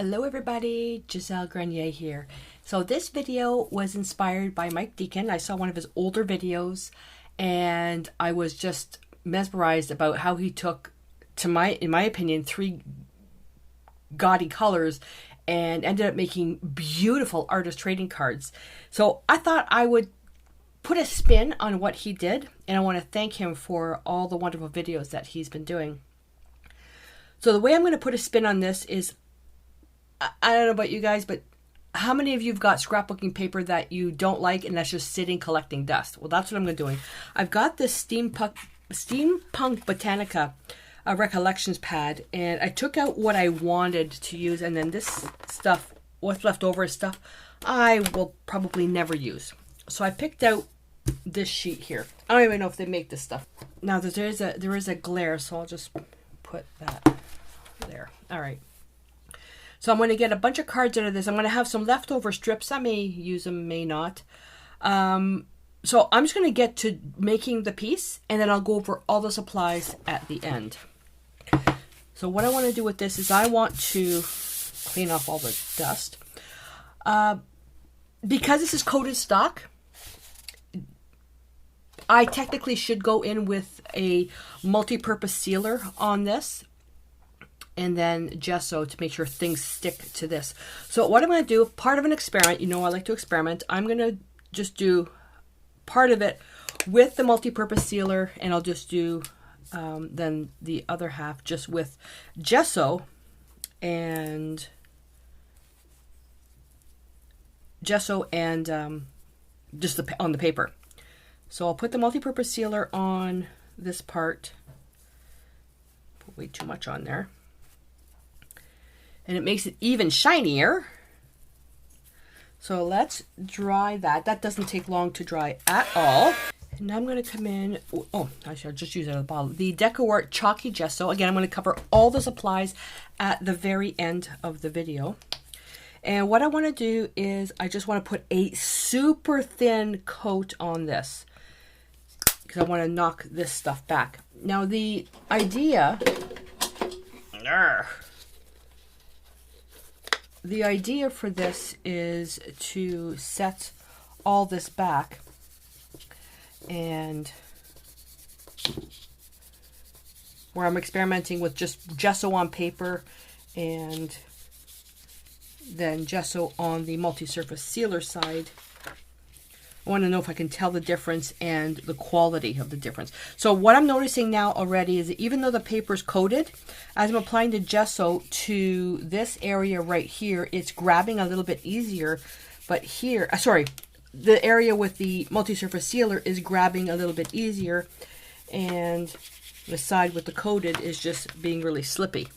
Hello everybody, Gisele Grenier here. So this video was inspired by Mike Deacon. I saw one of his older videos and I was just mesmerized about how he took, in my opinion, three gaudy colors and ended up making beautiful artist trading cards. So I thought I would put a spin on what he did, and I want to thank him for all the wonderful videos that he's been doing. So the way I'm going to put a spin on this is, I don't know about you guys, but how many of you have got scrapbooking paper that you don't like and that's just sitting collecting dust? Well, that's what I'm going to do. I've got this Steampunk Botanica recollections pad, and I took out what I wanted to use, and then this stuff, what's left over is stuff I will probably never use. So I picked out this sheet here. I don't even know if they make this stuff. Now there is a glare, so I'll just put that there. All right. So I'm going to get a bunch of cards out of this. I'm going to have some leftover strips. I may use them, may not. So I'm just going to get to making the piece, and then I'll go over all the supplies at the end. So what I want to do with this is I want to clean off all the dust. Because this is coated stock, I technically should go in with a multi-purpose sealer on this, and then gesso to make sure things stick to this. So what I'm going to do, part of an experiment, you know I like to experiment, I'm going to just do part of it with the multi-purpose sealer, and I'll just do then the other half just with gesso and just on the paper. So I'll put the multi-purpose sealer on this part. Put way too much on there. And it makes it even shinier. So let's dry that. That doesn't take long to dry at all. And now I'm going to come in. Oh, actually, I'll just use it out of the bottle. The Decor Chalky Gesso. Again, I'm going to cover all the supplies at the very end of the video. And what I want to do is I just want to put a super thin coat on this, because I want to knock this stuff back. Now the idea for this is to set all this back, and where I'm experimenting with just gesso on paper and then gesso on the multi-surface sealer side. I want to know if I can tell the difference and the quality of the difference. So what I'm noticing now already is that even though the paper's coated, as I'm applying the gesso to this area right here, it's grabbing a little bit easier. But here, the area with the multi-surface sealer is grabbing a little bit easier, and the side with the coated is just being really slippy.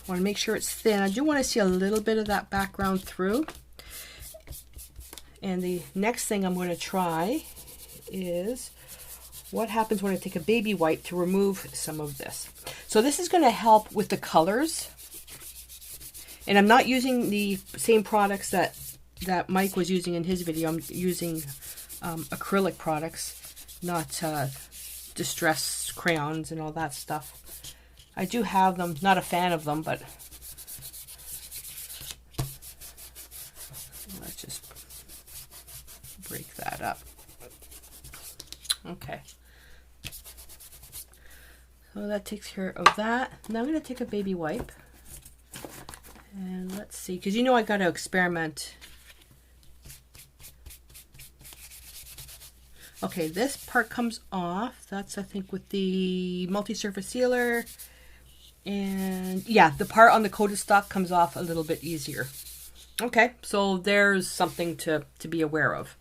I want to make sure it's thin. I do want to see a little bit of that background through. And the next thing I'm going to try is what happens when I take a baby wipe to remove some of this. So this is going to help with the colors. And I'm not using the same products that Mike was using in his video. I'm using acrylic products, not distress crayons and all that stuff. I do have them, not a fan of them, but let's just break that up. Okay. So that takes care of that. Now I'm going to take a baby wipe. And let's see, because you know I got to experiment. Okay, this part comes off. That's, I think, with the multi-surface sealer. And yeah, the part on the coated stock comes off a little bit easier. Okay, so there's something to be aware of.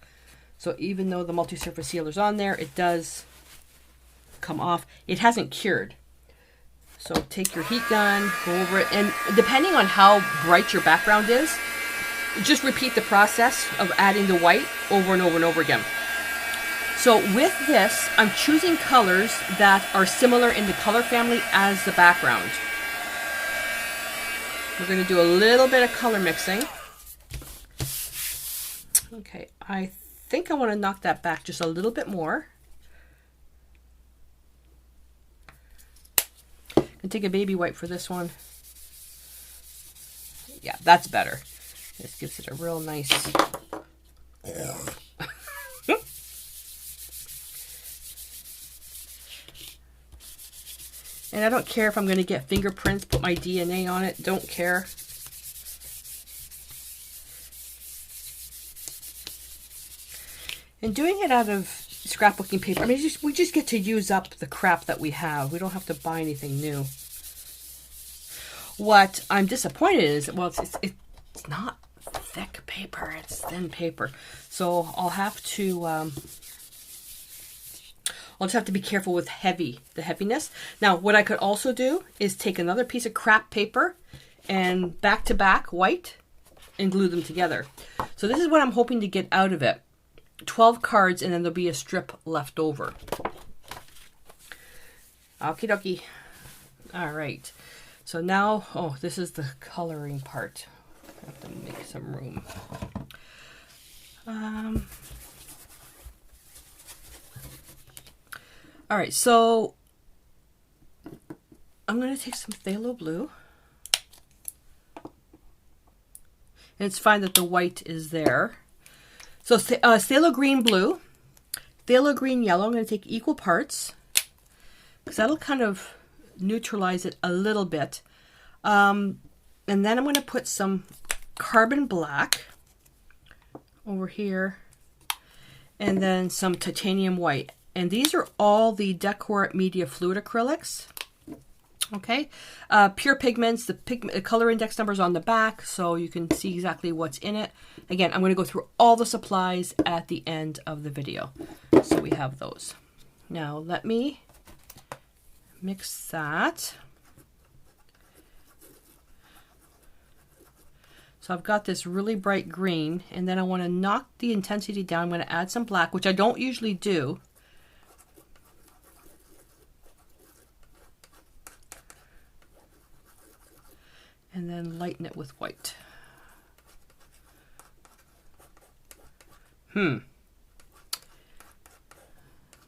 So even though the multi-surface sealer's on there, it does come off. It hasn't cured. So take your heat gun, go over it, and depending on how bright your background is, just repeat the process of adding the white over and over and over again. So with this, I'm choosing colors that are similar in the color family as the background. We're going to do a little bit of color mixing. Okay, I think I want to knock that back just a little bit more. And take a baby wipe for this one. Yeah, that's better. This gives it a real nice... And I don't care if I'm going to get fingerprints, put my DNA on it. Don't care. And doing it out of scrapbooking paper, I mean, we just get to use up the crap that we have. We don't have to buy anything new. What I'm disappointed is, well, it's not thick paper. It's thin paper. So I'll have to... I'll just have to be careful with the heaviness. Now, what I could also do is take another piece of crap paper and back to back white and glue them together. So this is what I'm hoping to get out of it. 12 cards, and then there'll be a strip left over. Okie dokie. All right. So now, oh, this is the coloring part. I have to make some room. All right, so I'm going to take some phthalo blue. And it's fine that the white is there. So phthalo green blue, phthalo green yellow. I'm going to take equal parts because that'll kind of neutralize it a little bit. And then I'm going to put some carbon black over here and then some titanium white. And these are all the Decor Media Fluid acrylics. Okay, pure pigments. The color index number is on the back, so you can see exactly what's in it. Again, I'm going to go through all the supplies at the end of the video. So we have those. Now let me mix that. So I've got this really bright green, and then I want to knock the intensity down. I'm going to add some black, which I don't usually do. And then lighten it with white.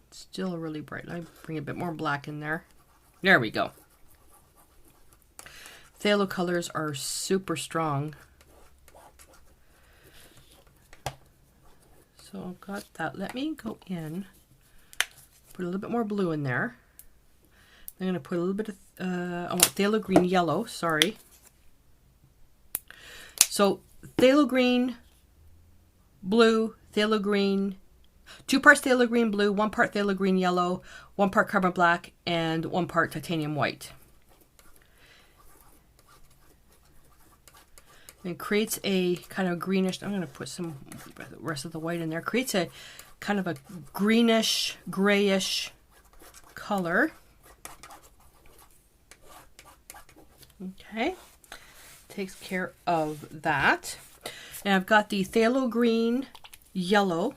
Still really bright. I bring a bit more black in there. There we go. Phthalo colors are super strong. So I've got that. Let me go in, put a little bit more blue in there. I'm going to put a little bit of, I want phthalo green yellow, sorry. So phthalo green, blue, phthalo green, 2 parts phthalo green blue, 1 part phthalo green yellow, 1 part carbon black, and 1 part titanium white. And it creates a kind of greenish, I'm going to put some the rest of the white in there, creates a kind of a greenish, grayish color. Okay. Takes care of that. And I've got the phthalo green yellow,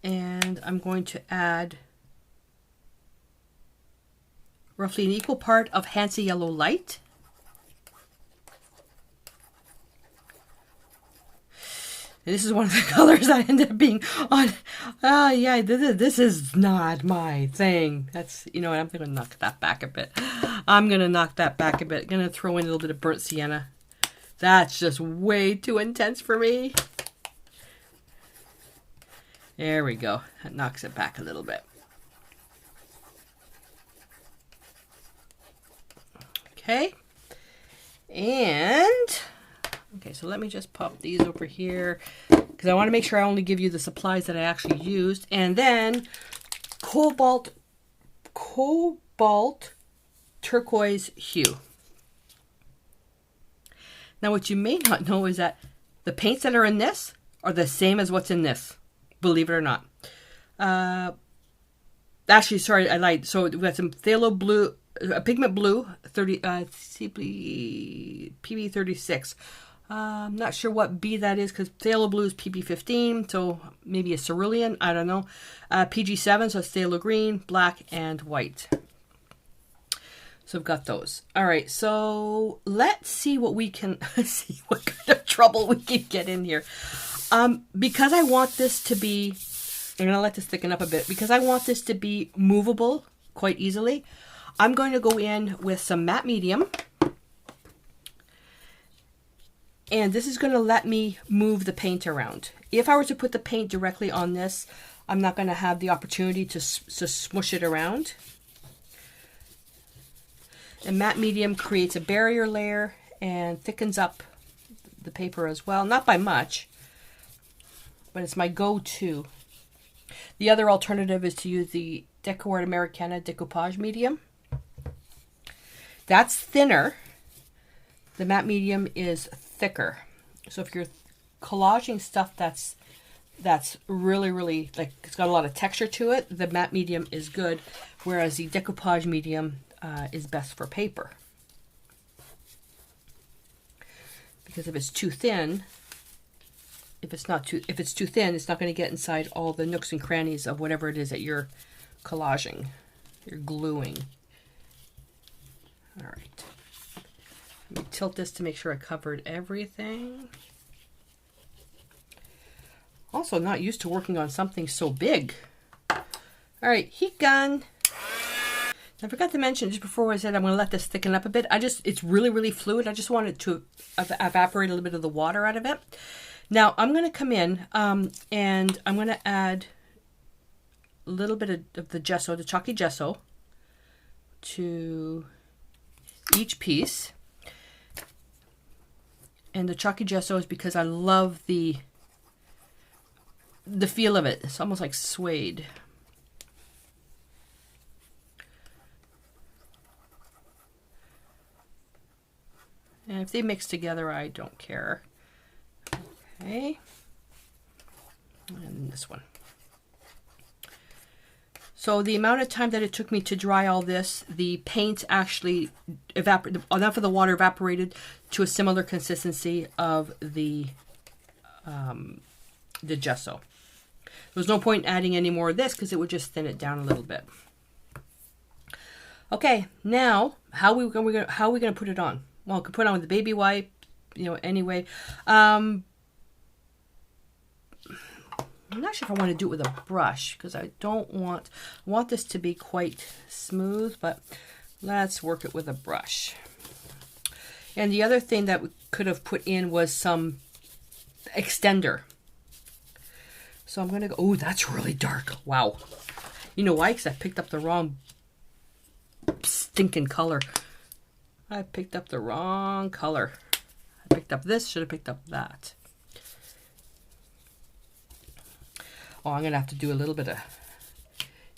and I'm going to add roughly an equal part of Hansa Yellow Light. And this is one of the colors that ended up being on. Yeah, this is not my thing. That's, you know what, I'm going to knock that back a bit. I'm going to knock that back a bit. Going to throw in a little bit of burnt sienna. That's just way too intense for me. There we go. That knocks it back a little bit. Okay. And, okay, so let me just pop these over here because I want to make sure I only give you the supplies that I actually used. And then cobalt turquoise hue. Now what you may not know is that the paints that are in this are the same as what's in this, believe it or not. Actually, sorry, I lied. So we've got some phthalo blue, pigment blue, PB36. I'm not sure what B that is because phthalo blue is PB15, so maybe a cerulean, I don't know. PG7, so it's phthalo green, black, and white. So I've got those. All right, so let's see what we can see what kind of trouble we can get in here. Because I want this to be, I'm gonna let this thicken up a bit. Because I want this to be movable quite easily, I'm going to go in with some matte medium. And this is going to let me move the paint around. If I were to put the paint directly on this, I'm not going to have the opportunity to smush it around. And matte medium creates a barrier layer and thickens up the paper as well. Not by much, but it's my go-to. The other alternative is to use the Decor Americana Decoupage medium. That's thinner. The matte medium is thicker. So if you're collaging stuff that's really like, it's got a lot of texture to it, the matte medium is good, whereas the decoupage medium is best for paper. Because if it's too thin, if it's too thin, it's not going to get inside all the nooks and crannies of whatever it is that you're collaging, you're gluing. All right. Let me tilt this to make sure I covered everything. Also not used to working on something so big. All right, heat gun. I forgot to mention just before I said I'm going to let this thicken up a bit. It's really fluid. I just want it to evaporate a little bit of the water out of it. Now I'm going to come in and I'm going to add a little bit of the gesso, the chalky gesso, to each piece. And the chalky gesso is because I love the feel of it. It's almost like suede. And if they mix together, I don't care. Okay. And this one. So the amount of time that it took me to dry all this, the paint actually evaporated, enough of the water evaporated to a similar consistency of the gesso. There was no point in adding any more of this because it would just thin it down a little bit. Okay, now how are we going to put it on? Well, I could put it on with the baby wipe, anyway. I'm not sure if I want to do it with a brush because I want this to be quite smooth, but let's work it with a brush. And the other thing that we could have put in was some extender. So I'm going to go, oh, that's really dark. Wow. You know why? Because I picked up the wrong stinking color. I picked up the wrong color. I picked up this, should have picked up that. Oh, I'm going to have to do a little bit of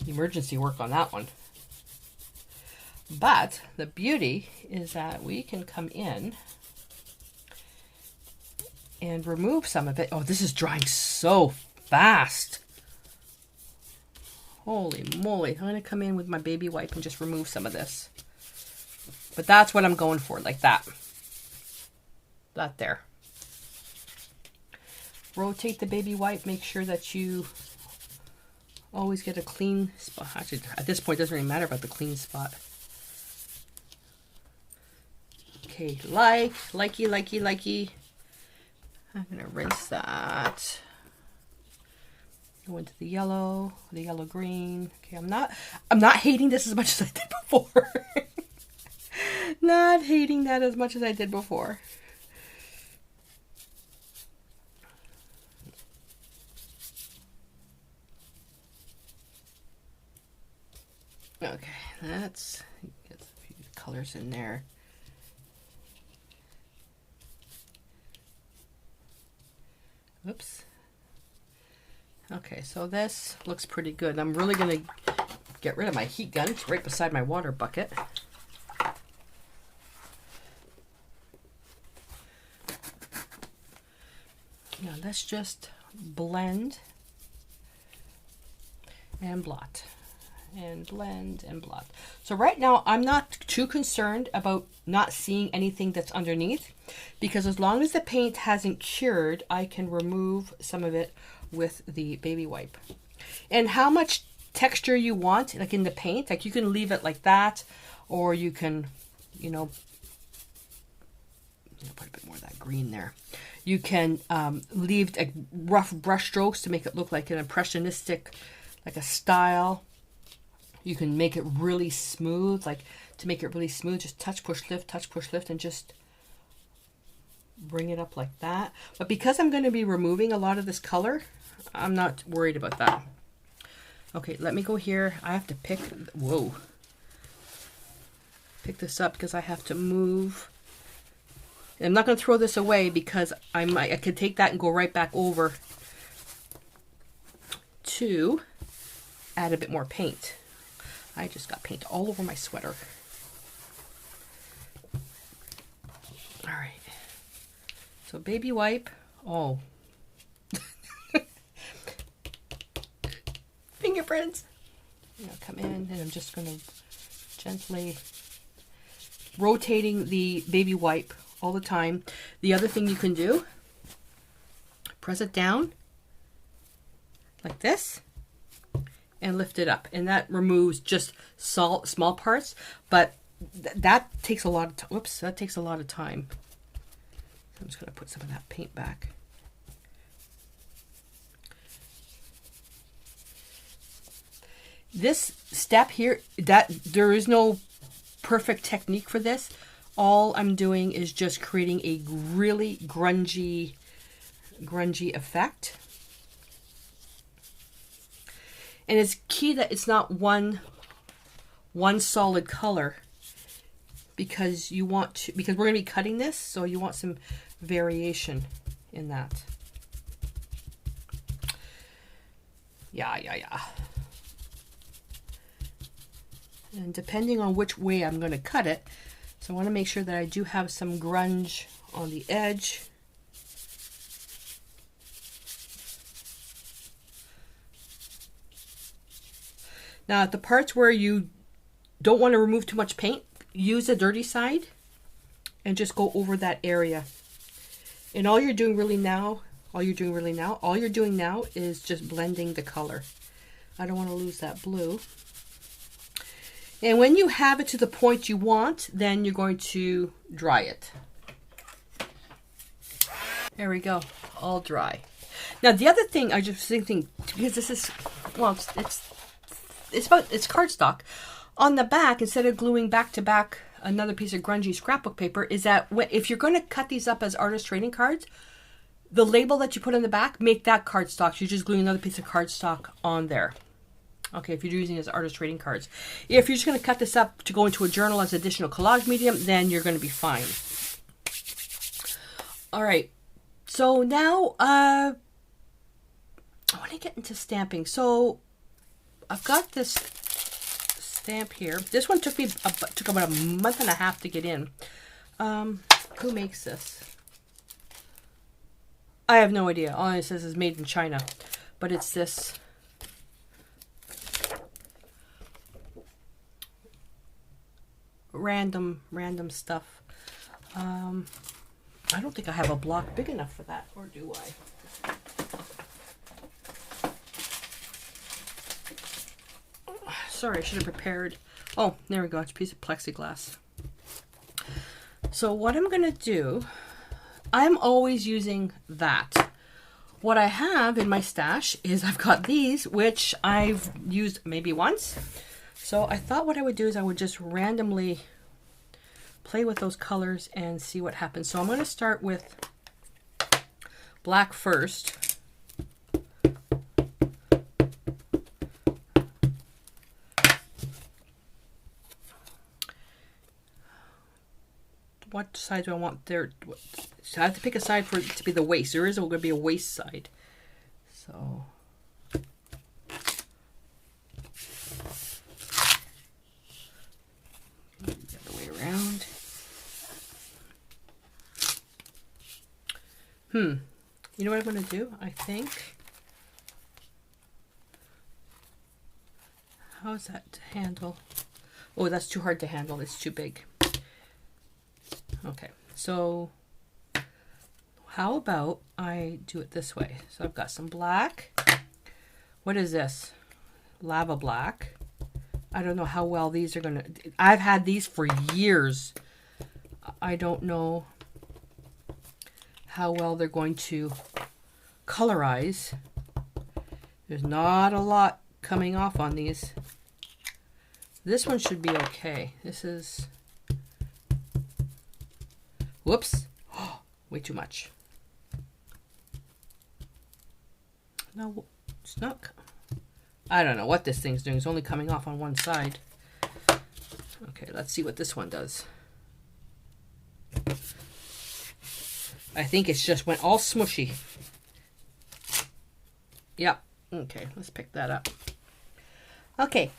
emergency work on that one. But the beauty is that we can come in and remove some of it. Oh, this is drying so fast. Holy moly. I'm going to come in with my baby wipe and just remove some of this. But that's what I'm going for, like that. That there. Rotate the baby wipe. Make sure that you always get a clean spot. Actually, at this point, it doesn't really matter about the clean spot. Okay, likey. I'm going to rinse that. Go into the yellow green. Okay, I'm not hating this as much as I did before. Not hating that as much as I did before. Okay, let's get a few colors in there. Oops. Okay, so this looks pretty good. I'm really going to get rid of my heat gun. It's right beside my water bucket. Now let's just blend and blot. And blend and blot. So right now I'm not too concerned about not seeing anything that's underneath, because as long as the paint hasn't cured, I can remove some of it with the baby wipe. And how much texture you want, like in the paint, like you can leave it like that, or you can, put a bit more of that green there. You can leave rough brush strokes to make it look like an impressionistic, like a style. You can make it really smooth, just touch, push, lift, and just bring it up like that. But because I'm going to be removing a lot of this color, I'm not worried about that. Okay, let me go here. I have to pick, whoa. Pick this up because I have to move. I'm not going to throw this away because I could take that and go right back over to add a bit more paint. I just got paint all over my sweater. All right. So baby wipe. Oh. Fingerprints. I'll come in and I'm just going to gently rotating the baby wipe all the time. The other thing you can do, press it down like this and lift it up, and that removes just small parts, but that takes a lot of time. Whoops, that takes a lot of time. I'm just going to put some of that paint back. This step here, that there is no perfect technique for this. All I'm doing is just creating a really grungy effect. And it's key that it's not one solid color, because you want to, because we're going to be cutting this, so you want some variation in that. Yeah. And depending on which way I'm going to cut it, so I want to make sure that I do have some grunge on the edge. Now, at the parts where you don't want to remove too much paint, use the dirty side and just go over that area. And all you're doing now is just blending the color. I don't want to lose that blue. And when you have it to the point you want, then you're going to dry it. There we go, all dry. Now the other thing I just thinking, because this is, well, it's cardstock. On the back, instead of gluing back to back another piece of grungy scrapbook paper, is that if you're going to cut these up as artist trading cards, the label that you put on the back, make that cardstock. So you're just gluing another piece of cardstock on there. Okay, if you're using it as artist trading cards. If you're just going to cut this up to go into a journal as additional collage medium, then you're going to be fine. All right, so now I want to get into stamping. So I've got this stamp here. This one took about a month and a half to get in. Who makes this? I have no idea. All it says is made in China, but it's this random stuff. I don't think I have a block big enough for that, or do I? Sorry, I should have prepared. Oh, there we go. It's a piece of plexiglass. So what I'm going to do, I'm always using that. What I have in my stash is I've got these, which I've used maybe once. So I thought what I would do is I would just randomly play with those colors and see what happens. So I'm going to start with black first. What side do I want there? So I have to pick a side for it to be the waist. There is going to be a waist side. So the other way around. You know what I'm going to do? I think. How is that to handle? Oh, that's too hard to handle. It's too big. Okay, so how about I do it this way? So I've got some black. What is this? Lava black. I don't know how well these are gonna, I've had these for years. I don't know how well they're going to colorize. There's not a lot coming off on these. This one should be okay. This is, whoops. way too much. No, it's not. I don't know what this thing's doing. It's only coming off on one side. Okay, let's see what this one does. I think it's just went all smushy. Yep. Okay, let's pick that up. Okay,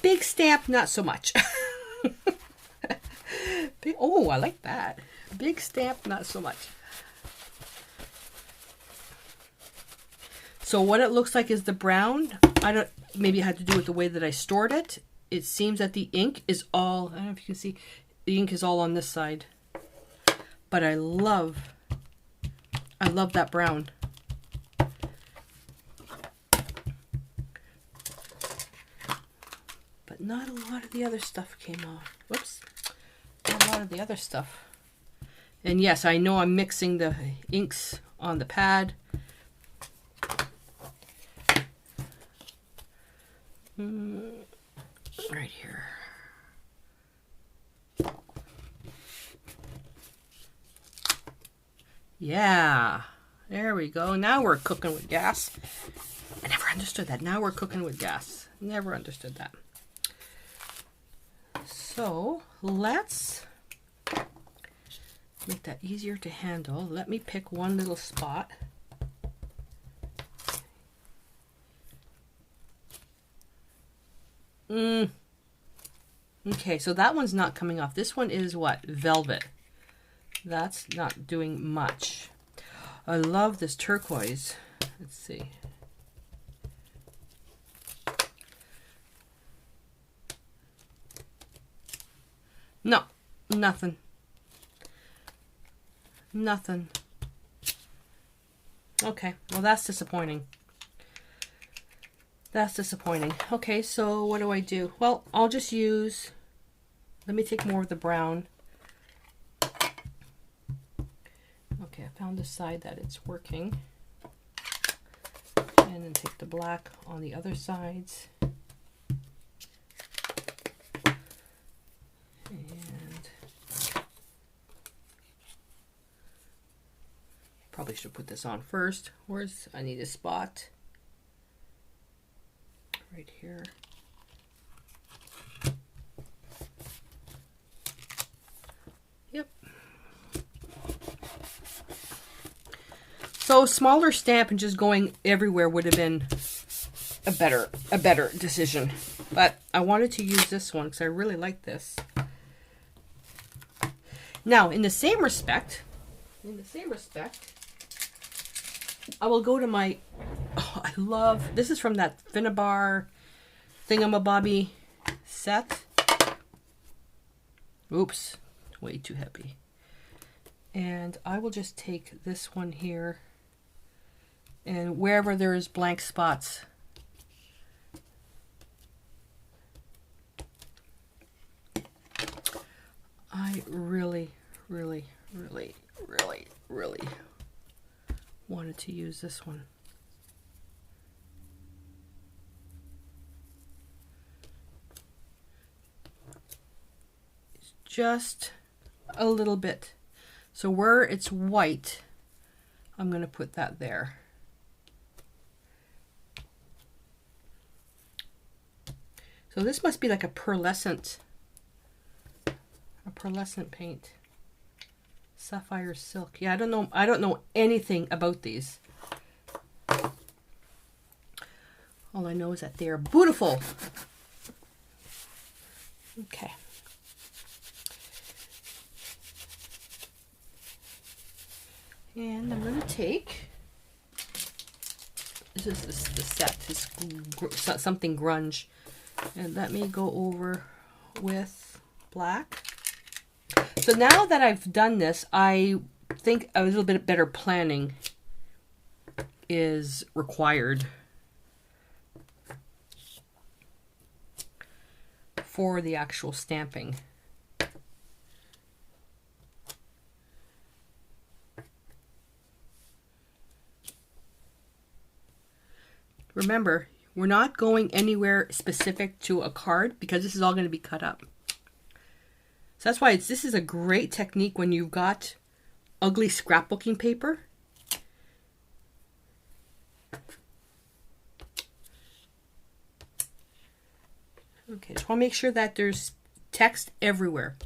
big stamp, not so much. Oh, I like that. Big stamp, not so much. So what it looks like is the brown. Maybe it had to do with the way that I stored it. It seems that the ink is all, I don't know if you can see, the ink is all on this side. But I love that brown. But not a lot of the other stuff came off. Whoops. Not a lot of the other stuff. And yes, I know I'm mixing the inks on the pad. Right here. Yeah, there we go. Now we're cooking with gas. I never understood that. Now we're cooking with gas. Never understood that. So let's make that easier to handle. Let me pick one little spot. Okay, so that one's not coming off. This one is what? Velvet. That's not doing much. I love this turquoise. Let's see. No, nothing. Nothing. Okay, well that's disappointing. That's disappointing. Okay, so what do? Well, I'll just use, let me take more of the brown. Okay, I found the side that it's working. And then take the black on the other sides. And probably should put this on first. I need a spot. Right here. Yep. So smaller stamp and just going everywhere would have been a better decision. But I wanted to use this one because I really like this. Now, in the same respect, I will go to my, I love, this is from that Finnabar thingamabobby set. Oops, way too heavy. And I will just take this one here, and wherever there is blank spots, I really wanted to use this one. It's just a little bit. So where it's white, I'm going to put that there. So this must be like a pearlescent paint. Sapphire silk. Yeah, I don't know anything about these. All I know is that they are beautiful. Okay. And I'm going to take, this is the set, this something grunge, and let me go over with black. So now that I've done this, I think a little bit better planning is required for the actual stamping. Remember, we're not going anywhere specific to a card because this is all going to be cut up. So that's why this is a great technique when you've got ugly scrapbooking paper. Okay, just want to make sure that there's text everywhere.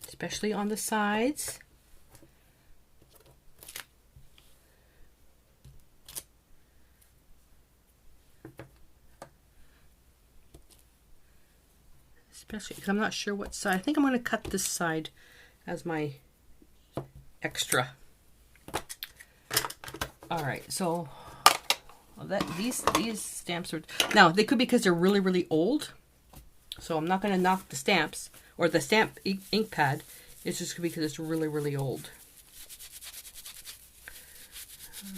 Especially on the sides. Especially because I'm not sure what side. I think I'm going to cut this side as my extra. All right, so these stamps are, now they could be because they're really, really old. So I'm not going to knock the stamps or the stamp ink pad. It's just because it's really, really old. All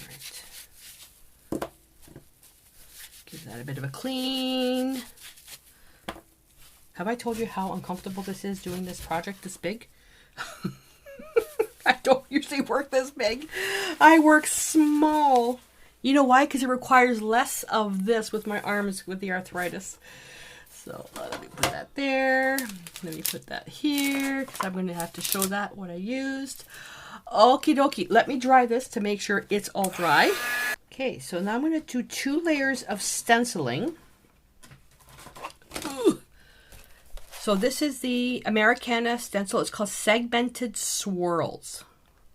right. Give that a bit of a clean. Have I told you how uncomfortable this is doing this project this big? I don't usually work this big. I work small. You know why? Because it requires less of this with my arms with the arthritis. So let me put that there. Let me put that here because I'm going to have to show that what I used. Okie dokie. Let me dry this to make sure it's all dry. Okay, so now I'm going to do 2 layers of stenciling. Ugh. So this is the Americana Stencil. It's called Segmented Swirls.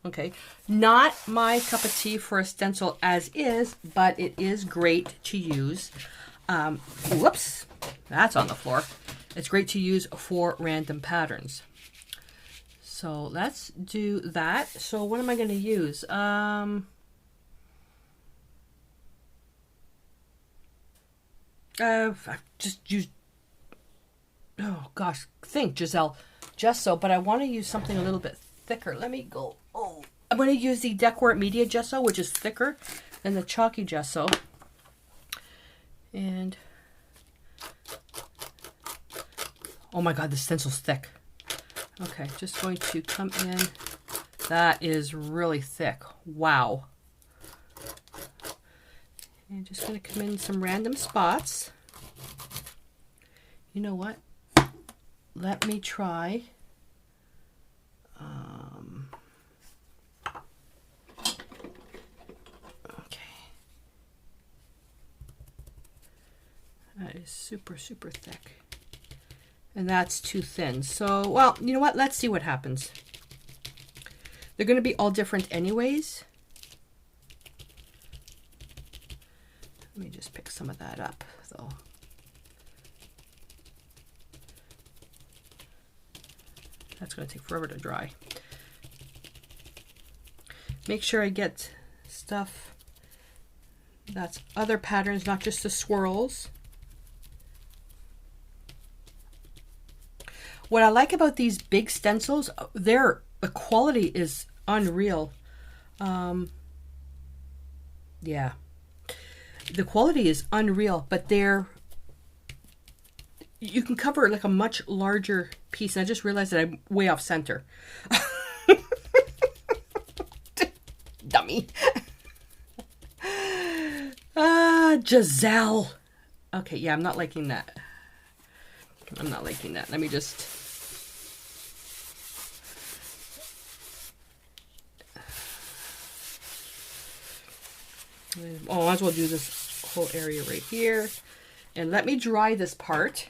Okay, not my cup of tea for a stencil as is, but it is great to use. Whoops, that's on the floor. It's great to use for random patterns. So let's do that. So what am I going to use? I've just used, oh gosh, think Gisele, gesso, but I want to use something a little bit thicker. Let me go. Oh, I'm going to use the Decor Media Gesso, which is thicker than the chalky gesso. And oh my god, the stencil's thick. Okay, just going to come in. That is really thick. Wow. And just going to come in some random spots. You know what? Let me try. Okay. That is super, super thick. And that's too thin. So, well, you know what? Let's see what happens. They're going to be all different anyways. Let me just pick some of that up, though. That's going to take forever to dry. Make sure I get stuff that's other patterns, not just the swirls. What I like about these big stencils, the quality is unreal. Yeah. The quality is unreal, but you can cover like a much larger piece. And I just realized that I'm way off center. Dummy. Gisele. Okay, yeah, I'm not liking that. I'm not liking that. Let me just... Oh, I might as well do this whole area right here. And let me dry this part.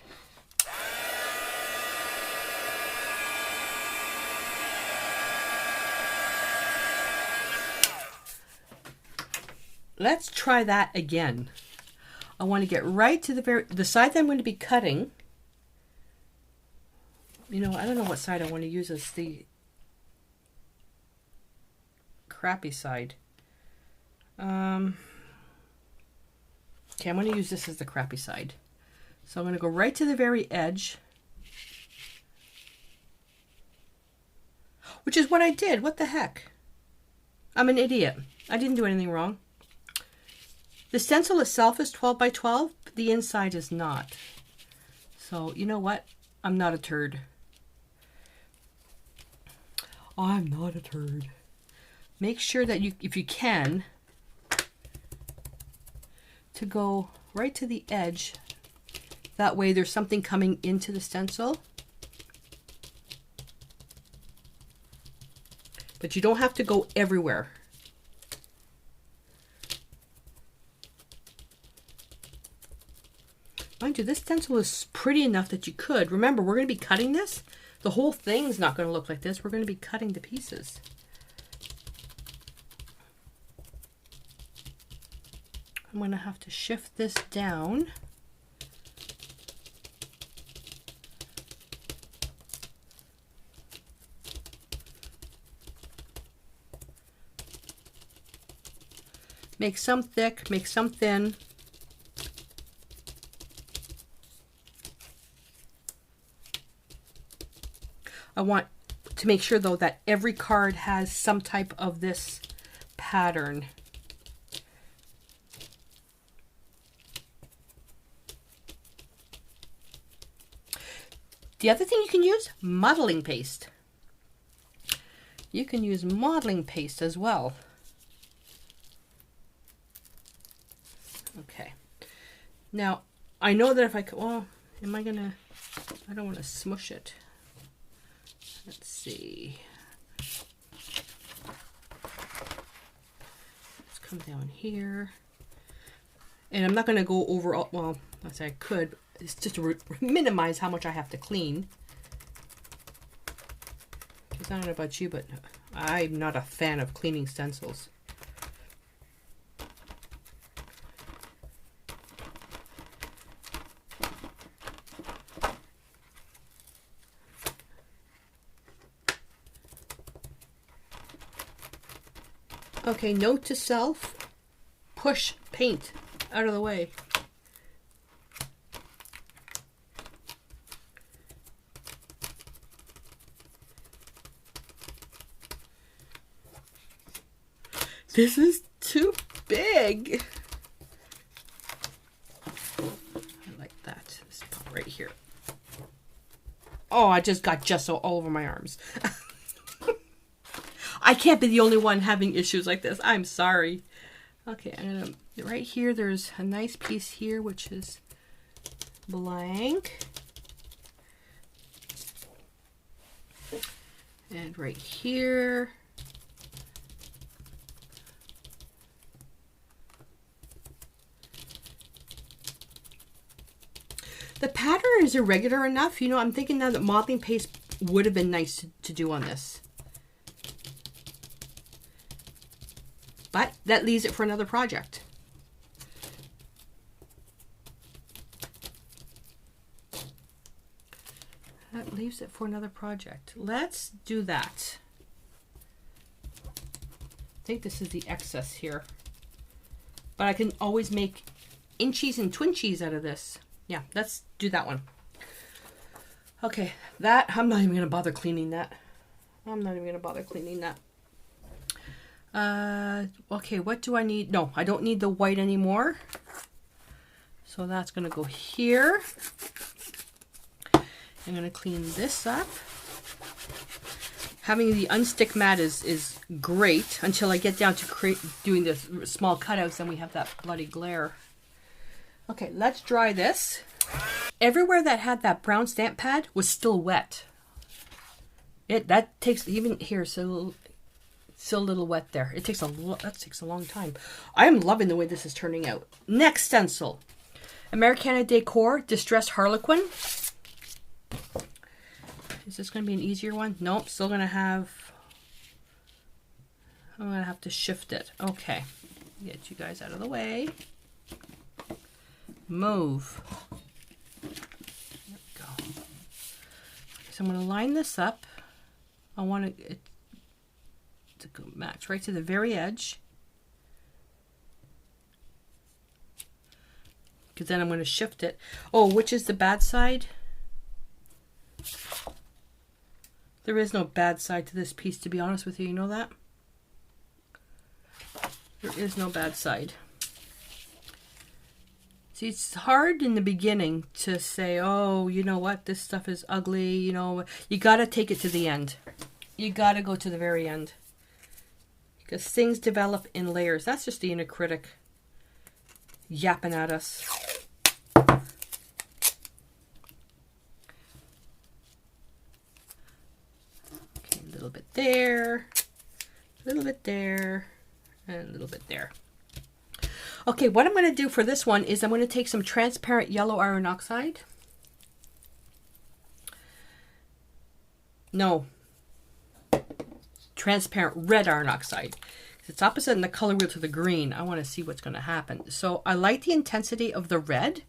Let's try that again. I want to get right to the side that I'm going to be cutting. You know, I don't know what side I want to use as the crappy side. Okay, I'm going to use this as the crappy side. So I'm going to go right to the very edge. Which is what I did. What the heck? I'm an idiot. I didn't do anything wrong. The stencil itself is 12 by 12, but the inside is not. So, you know what? I'm not a turd. I'm not a turd. Make sure that you, if you can, to go right to the edge. That way there's something coming into the stencil. But you don't have to go everywhere. Mind you, this stencil is pretty enough that you could. Remember, we're going to be cutting this. The whole thing's not going to look like this. We're going to be cutting to pieces. I'm going to have to shift this down. Make some thick, make some thin. I want to make sure though that every card has some type of this pattern. The other thing you can use, modeling paste. You can use modeling paste as well. Okay. Now, I know that if I could, well, am I gonna, I don't want to smush it. Let's see. Let's come down here. And I'm not going to go over all, well, I say I could. It's just to minimize how much I have to clean. Because I don't know about you, but I'm not a fan of cleaning stencils. Okay, note to self, push paint out of the way. This is too big. I like that. This part right here. Oh, I just got gesso all over my arms. I can't be the only one having issues like this. I'm sorry. Okay, I'm gonna, right here, there's a nice piece here, which is blank. And right here. The pattern is irregular enough. You know, I'm thinking now that modeling paste would have been nice to do on this. But that leaves it for another project. That leaves it for another project. Let's do that. I think this is the excess here. But I can always make inchies and twinchies out of this. Yeah, let's do that one. Okay, that, I'm not even going to bother cleaning that. I'm not even going to bother cleaning that. Okay, what do I need? No, I don't need the white anymore. So that's going to go here. I'm going to clean this up. Having the unstick mat is great until I get down to doing the small cutouts and we have that bloody glare. Okay, let's dry this. Everywhere that had that brown stamp pad was still wet. That takes, even here, so still a little wet there. It takes that takes a long time. I'm loving the way this is turning out. Next stencil, Americana Decor Distressed Harlequin. Is this going to be an easier one? Nope, still going to have, I'm going to have to shift it. Okay, get you guys out of the way. Move. There we go. So I'm going to line this up. I want it to go match right to the very edge. Because then I'm going to shift it. Oh, which is the bad side? There is no bad side to this piece, to be honest with you. You know that? There is no bad side. See, it's hard in the beginning to say, oh, you know what, this stuff is ugly, you know. You got to take it to the end. You got to go to the very end. Because things develop in layers. That's just the inner critic yapping at us. Okay, a little bit there. little bit there, and a little bit there. Okay, what I'm going to do for this one is I'm going to take some transparent yellow iron oxide. No, transparent red iron oxide. It's opposite in the color wheel to the green. I want to see what's going to happen. So I like the intensity of the red,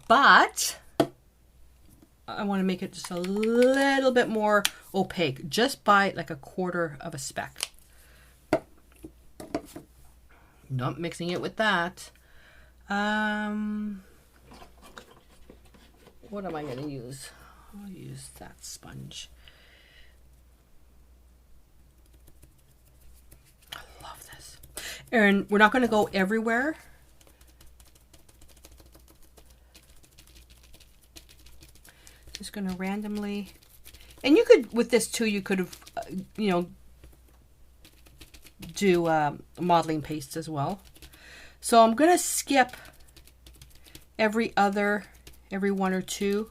but I want to make it just a little bit more opaque, just by like a quarter of a speck. Not mixing it with that. What am I going to use? I'll use that sponge. I love this. And we're not going to go everywhere. Just going to randomly, and you could, with this too, you could have, you know, do modeling paste as well. So I'm going to skip every one or two,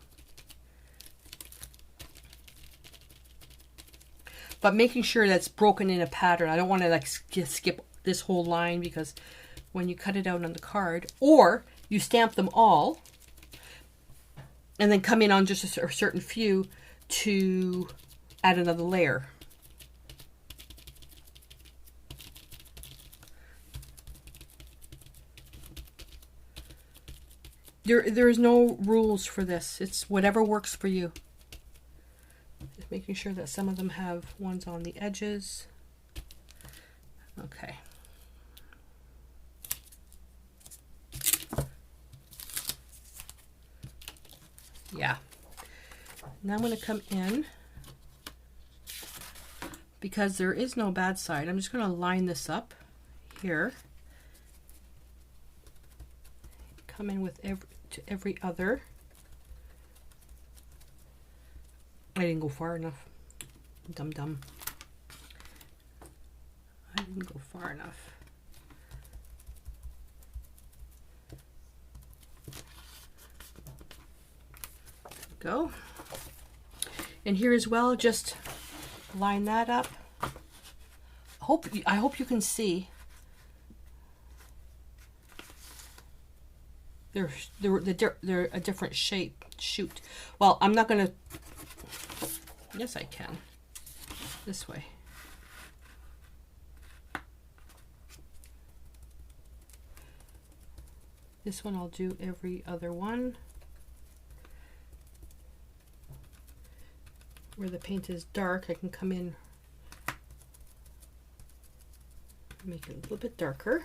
but making sure that's broken in a pattern. I don't want to like skip this whole line, because when you cut it out on the card, or you stamp them all and then come in on just a certain few to add another layer. There's no rules for this. It's whatever works for you. Just making sure that some of them have ones on the edges. Okay. Yeah. Now I'm going to come in, because there is no bad side. I'm just going to line this up here. Come in with every other. I didn't go far enough. Dum. I didn't go far enough. Go. And here as well, just line that up. I hope you can see. They're a different shape. Shoot. Well, I'm not gonna. Yes, I can. This way. This one I'll do every other one. Where the paint is dark, I can come in, make it a little bit darker.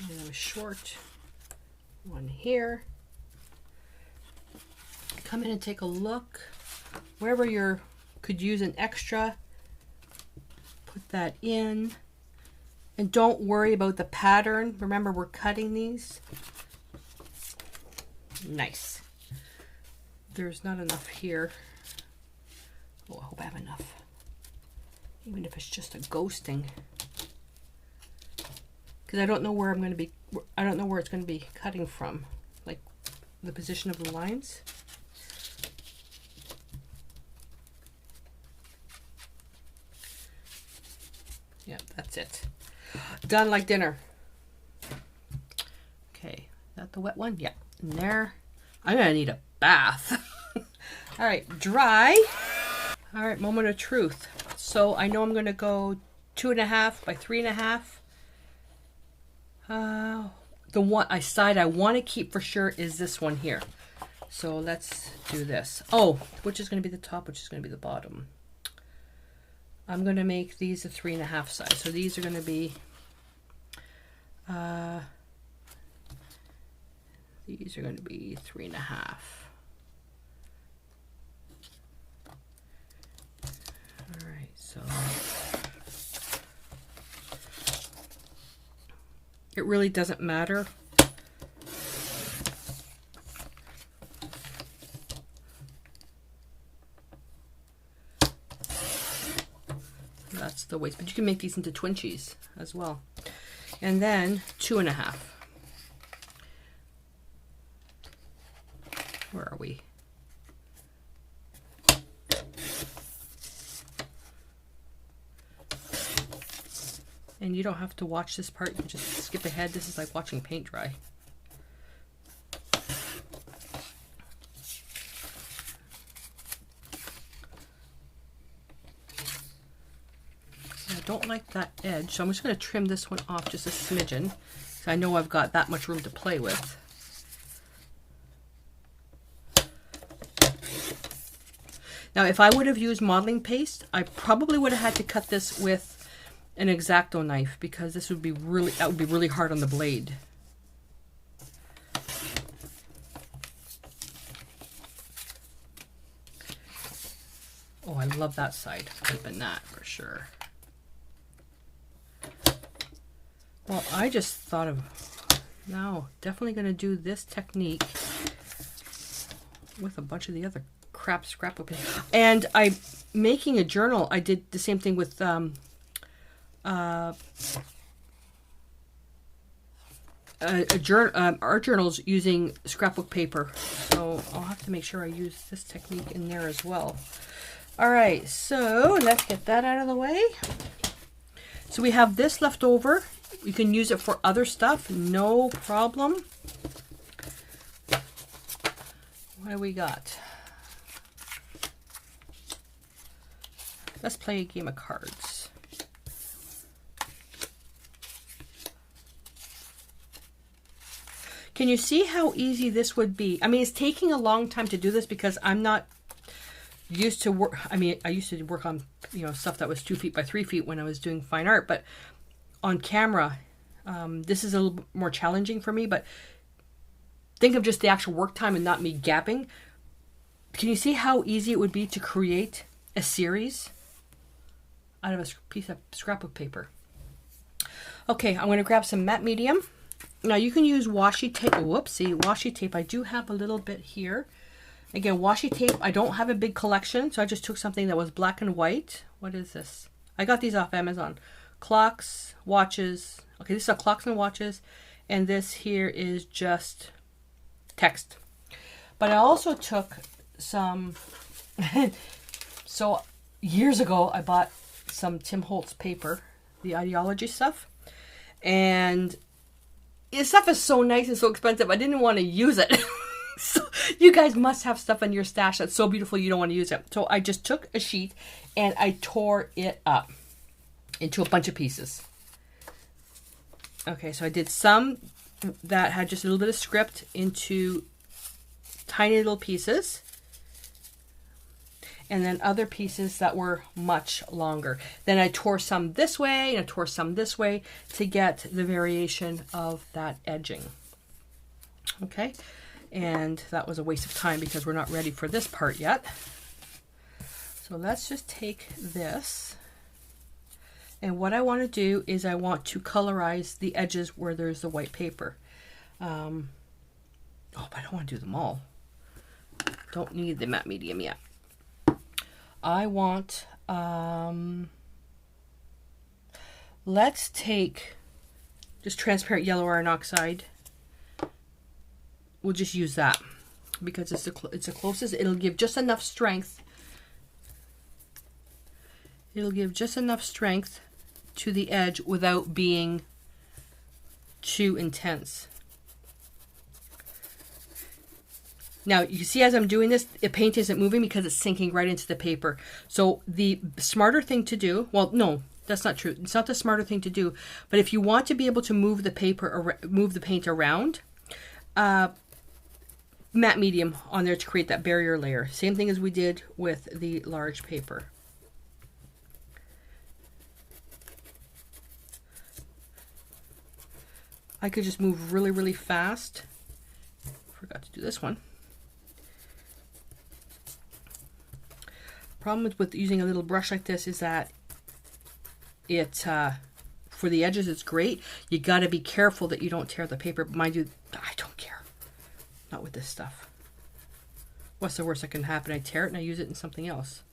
And a short one here. Come in and take a look. Wherever you could use an extra, put that in. And don't worry about the pattern. Remember, we're cutting these. Nice. There's not enough here. Oh, I hope I have enough. Even if it's just a ghosting. Because I don't know where I'm going to be, I don't know where it's going to be cutting from. Like the position of the lines. Yeah, that's it. Done like dinner. Okay, is that the wet one? Yeah, in there. I'm going to need a bath. All right, dry. All right, moment of truth. So I know I'm going to go 2.5 by 3.5. The one side I want to keep for sure is this one here. So let's do this. Oh, which is going to be the top, which is going to be the bottom. I'm going to make these a 3.5 size. So these are going to be these are going to be 3.5. All right, so it really doesn't matter. That's the waist, but you can make these into twinchies as well. And then 2.5. Where are we? And you don't have to watch this part, you can just skip ahead. This is like watching paint dry. I don't like that edge, so I'm just going to trim this one off just a smidgen. So I know I've got that much room to play with. Now, if I would have used modeling paste, I probably would have had to cut this with an X-Acto knife, because this would be really hard on the blade. Oh, I love that side. Keeping that for sure. Well, I just thought of now definitely going to do this technique with a bunch of the other crap scrapbook. And I'm making a journal. I did the same thing with art journals using scrapbook paper. So I'll have to make sure I use this technique in there as well. All right, so let's get that out of the way. So we have this left over. You can use it for other stuff, no problem. What do we got? Let's play a game of cards. Can you see how easy this would be? I mean, it's taking a long time to do this because I'm not used to work. I mean, I used to work on, you know, stuff that was 2 feet by 3 feet when I was doing fine art, but on camera, this is a little more challenging for me. But think of just the actual work time and not me gapping. Can you see how easy it would be to create a series out of a piece of scrapbook paper? Okay, I'm going to grab some matte medium. Now you can use washi tape. Whoopsie, washi tape. I do have a little bit here. Again, washi tape. I don't have a big collection, so I just took something that was black and white. What is this? I got these off Amazon. Clocks, watches. Okay, this is clocks and watches. And this here is just text. But I also took some, so years ago I bought some Tim Holtz paper, the ideology stuff. And this stuff is so nice and so expensive, I didn't want to use it. So you guys must have stuff in your stash that's so beautiful you don't want to use it. So I just took a sheet and I tore it up into a bunch of pieces. Okay, so I did some that had just a little bit of script into tiny little pieces. And then other pieces that were much longer. Then I tore some this way and I tore some this way to get the variation of that edging. Okay, and that was a waste of time because we're not ready for this part yet. So let's just take this. And what I want to do is I want to colorize the edges where there's the white paper. Oh, but I don't want to do them all. Don't need the matte medium yet. I want, let's take just transparent yellow iron oxide. We'll just use that because it's the closest. It'll give just enough strength. It'll give just enough strength to the edge without being too intense. Now, you see as I'm doing this, the paint isn't moving because it's sinking right into the paper. So the smarter thing to do, well, no, that's not true. It's not the smarter thing to do. But if you want to be able to move the paper, move the paint around, matte medium on there to create that barrier layer. Same thing as we did with the large paper. I could just move really, really fast. Forgot to do this one. Problem with using a little brush like this is that it, for the edges, it's great. You got to be careful that you don't tear the paper. Mind you, I don't care. Not with this stuff. What's the worst that can happen? I tear it and I use it in something else.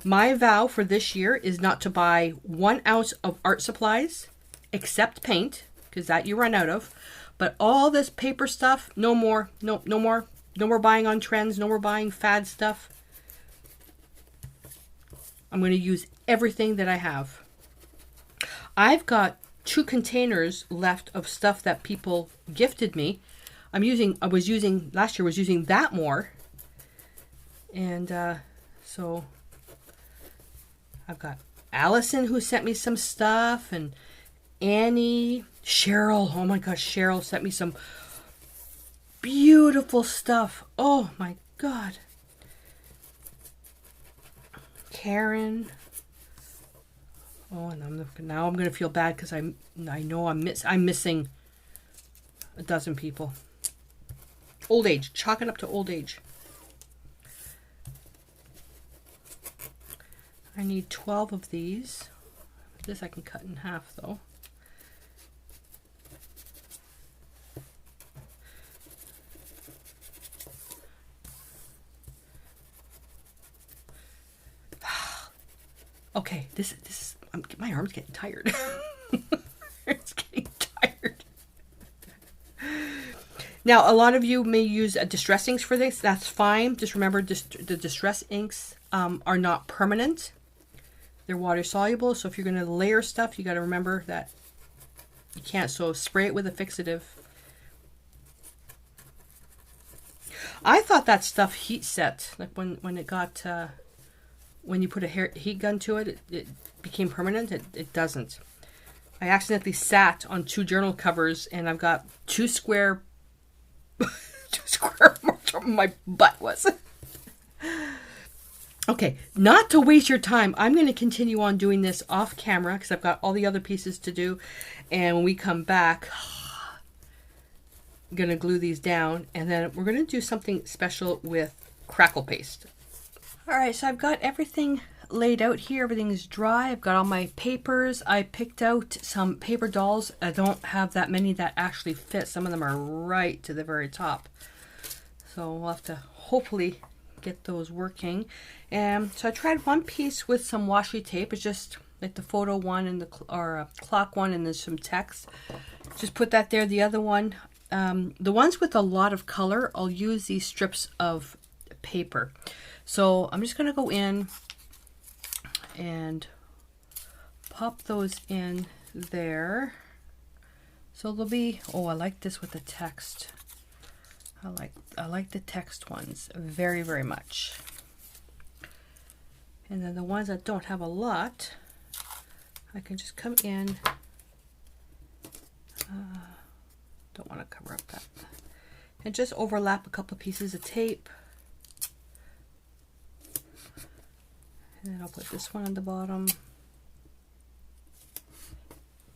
My vow for this year is not to buy 1 ounce of art supplies except paint, because that you run out of. But all this paper stuff, no more. No more. No more buying on trends. No more buying fad stuff. I'm going to use everything that I have. I've got 2 containers left of stuff that people gifted me. Last year I was using that more. And so I've got Allison who sent me some stuff, and Annie, Cheryl. Oh my gosh, Cheryl sent me some beautiful stuff. Oh my God. Karen. Oh, and now I'm gonna feel bad because I know I'm missing a dozen people. Old age, chalk it up to old age. I need 12 of these. This I can cut in half though. Okay, this is my arm's getting tired. It's getting tired. Now, a lot of you may use distress inks for this. That's fine. Just remember, the distress inks are not permanent. They're water soluble. So if you're going to layer stuff, you got to remember that you can't. So spray it with a fixative. I thought that stuff heat set, like when it got when you put a heat gun to it, it became permanent. It doesn't. I accidentally sat on 2 journal covers, and I've got 2 square marks where my butt was. Okay, not to waste your time, I'm going to continue on doing this off camera because I've got all the other pieces to do. And when we come back, I'm going to glue these down, and then we're going to do something special with Crackle Paste. All right, so I've got everything laid out here. Everything's dry. I've got all my papers. I picked out some paper dolls. I don't have that many that actually fit. Some of them are right to the very top. So we'll have to hopefully get those working. And so I tried one piece with some washi tape. It's just like the photo one and the clock one, and there's some text. Just put that there. The other one, the ones with a lot of color, I'll use these strips of paper. So I'm just going to go in and pop those in there. So there'll be, oh, I like this with the text. I like the text ones very, very much. And then the ones that don't have a lot, I can just come in. Don't want to cover up that. And just overlap a couple pieces of tape. And then I'll put this one on the bottom.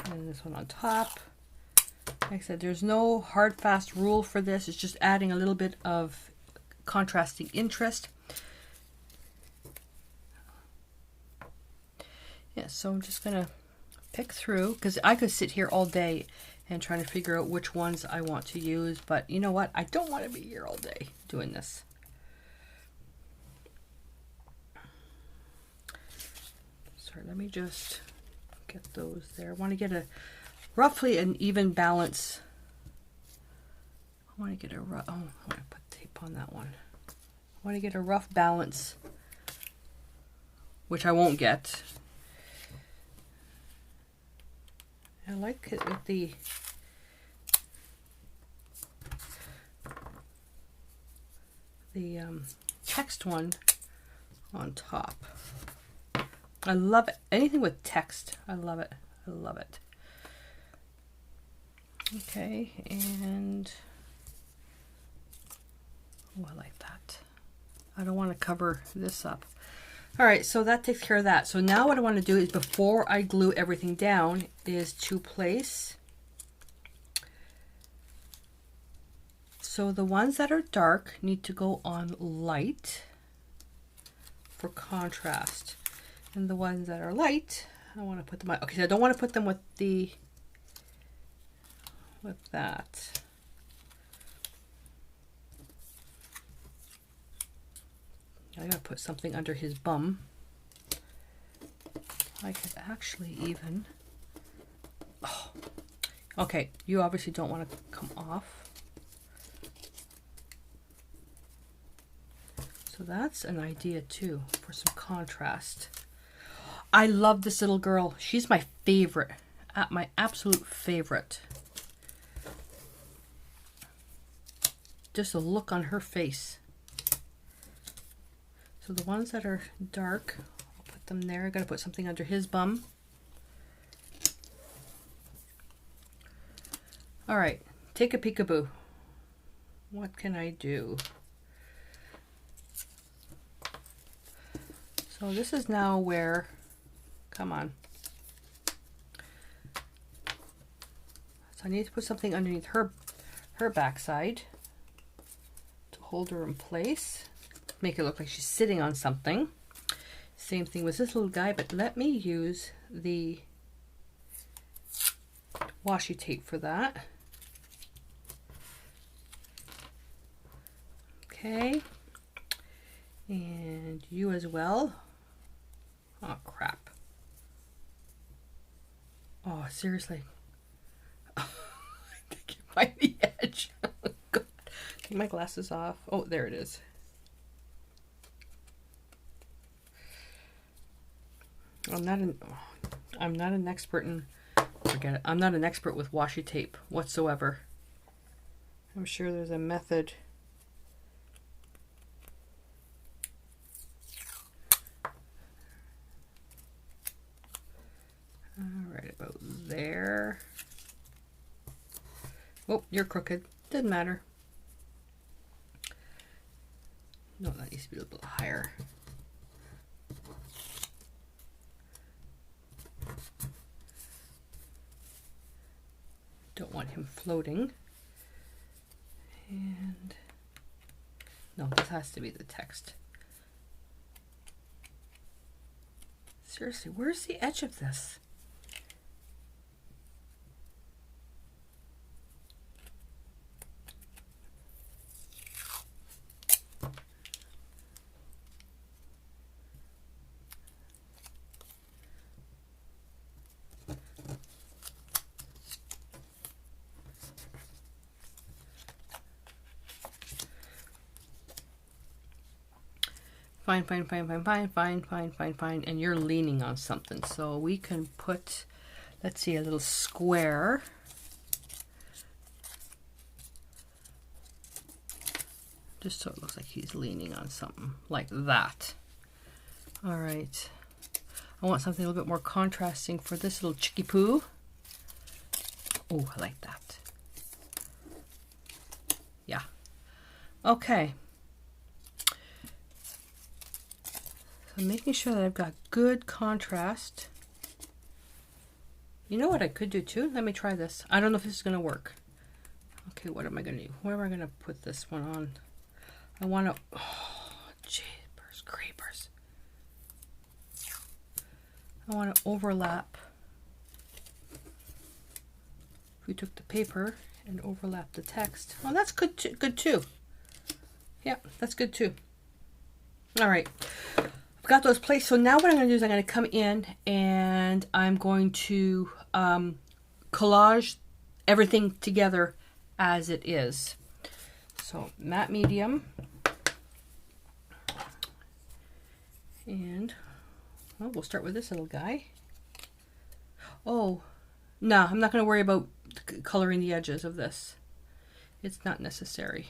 And this one on top. Like I said, there's no hard, fast rule for this. It's just adding a little bit of contrasting interest. Yeah, so I'm just going to pick through, because I could sit here all day and trying to figure out which ones I want to use. But you know what? I don't want to be here all day doing this. Sorry, let me just get those there. I want to get a roughly an even balance. I want to get a rough, oh, I want to put tape on that one. I want to get a rough balance, which I won't get. I like it with the text one on top. I love it. Anything with text, I love it. I love it. Okay, and oh, I like that. I don't want to cover this up. All right, so that takes care of that. So now what I want to do is, before I glue everything down, is to place. So the ones that are dark need to go on light for contrast. And the ones that are light, I want to put them on. Okay, so I don't want to put them with that. I gotta put something under his bum. I could actually even, oh, okay, you obviously don't want to come off. So that's an idea too, for some contrast. I love this little girl. She's my favorite. my absolute favorite. Just a look on her face. So the ones that are dark, I'll put them there. I gotta put something under his bum. All right, take a peekaboo. What can I do? So this is now where, come on. So I need to put something underneath her backside to hold her in place. Make it look like she's sitting on something. Same thing with this little guy, but let me use the washi tape for that. Okay. And you as well. Oh, crap. Oh, seriously. I think you find the edge. Oh, God. Take my glasses off. Oh, there it is. I'm not an expert in, forget it. I'm not an expert with washi tape whatsoever. I'm sure there's a method. Right about there. Oh, you're crooked. Doesn't matter. No, that needs to be a little bit higher. Don't want him floating. And no, this has to be the text. Seriously, where's the edge of this? Fine. And you're leaning on something. So we can put, let's see, a little square. Just so it looks like he's leaning on something like that. All right. I want something a little bit more contrasting for this little chicky poo. Oh, I like that. Yeah. Okay. So making sure that I've got good contrast. You know what I could do too? Let me try this. I don't know if this is going to work. Okay, what am I going to do? Where am I going to put this one on? I want to, oh, jeepers creepers. I want to overlap. If we took the paper and overlap the text. Oh, that's good too. Yeah, that's good too. All right. I've got those placed. So now what I'm going to do is I'm going to come in and I'm going to collage everything together as it is. So matte medium. And well, we'll start with this little guy. Oh, no, I'm not going to worry about coloring the edges of this. It's not necessary.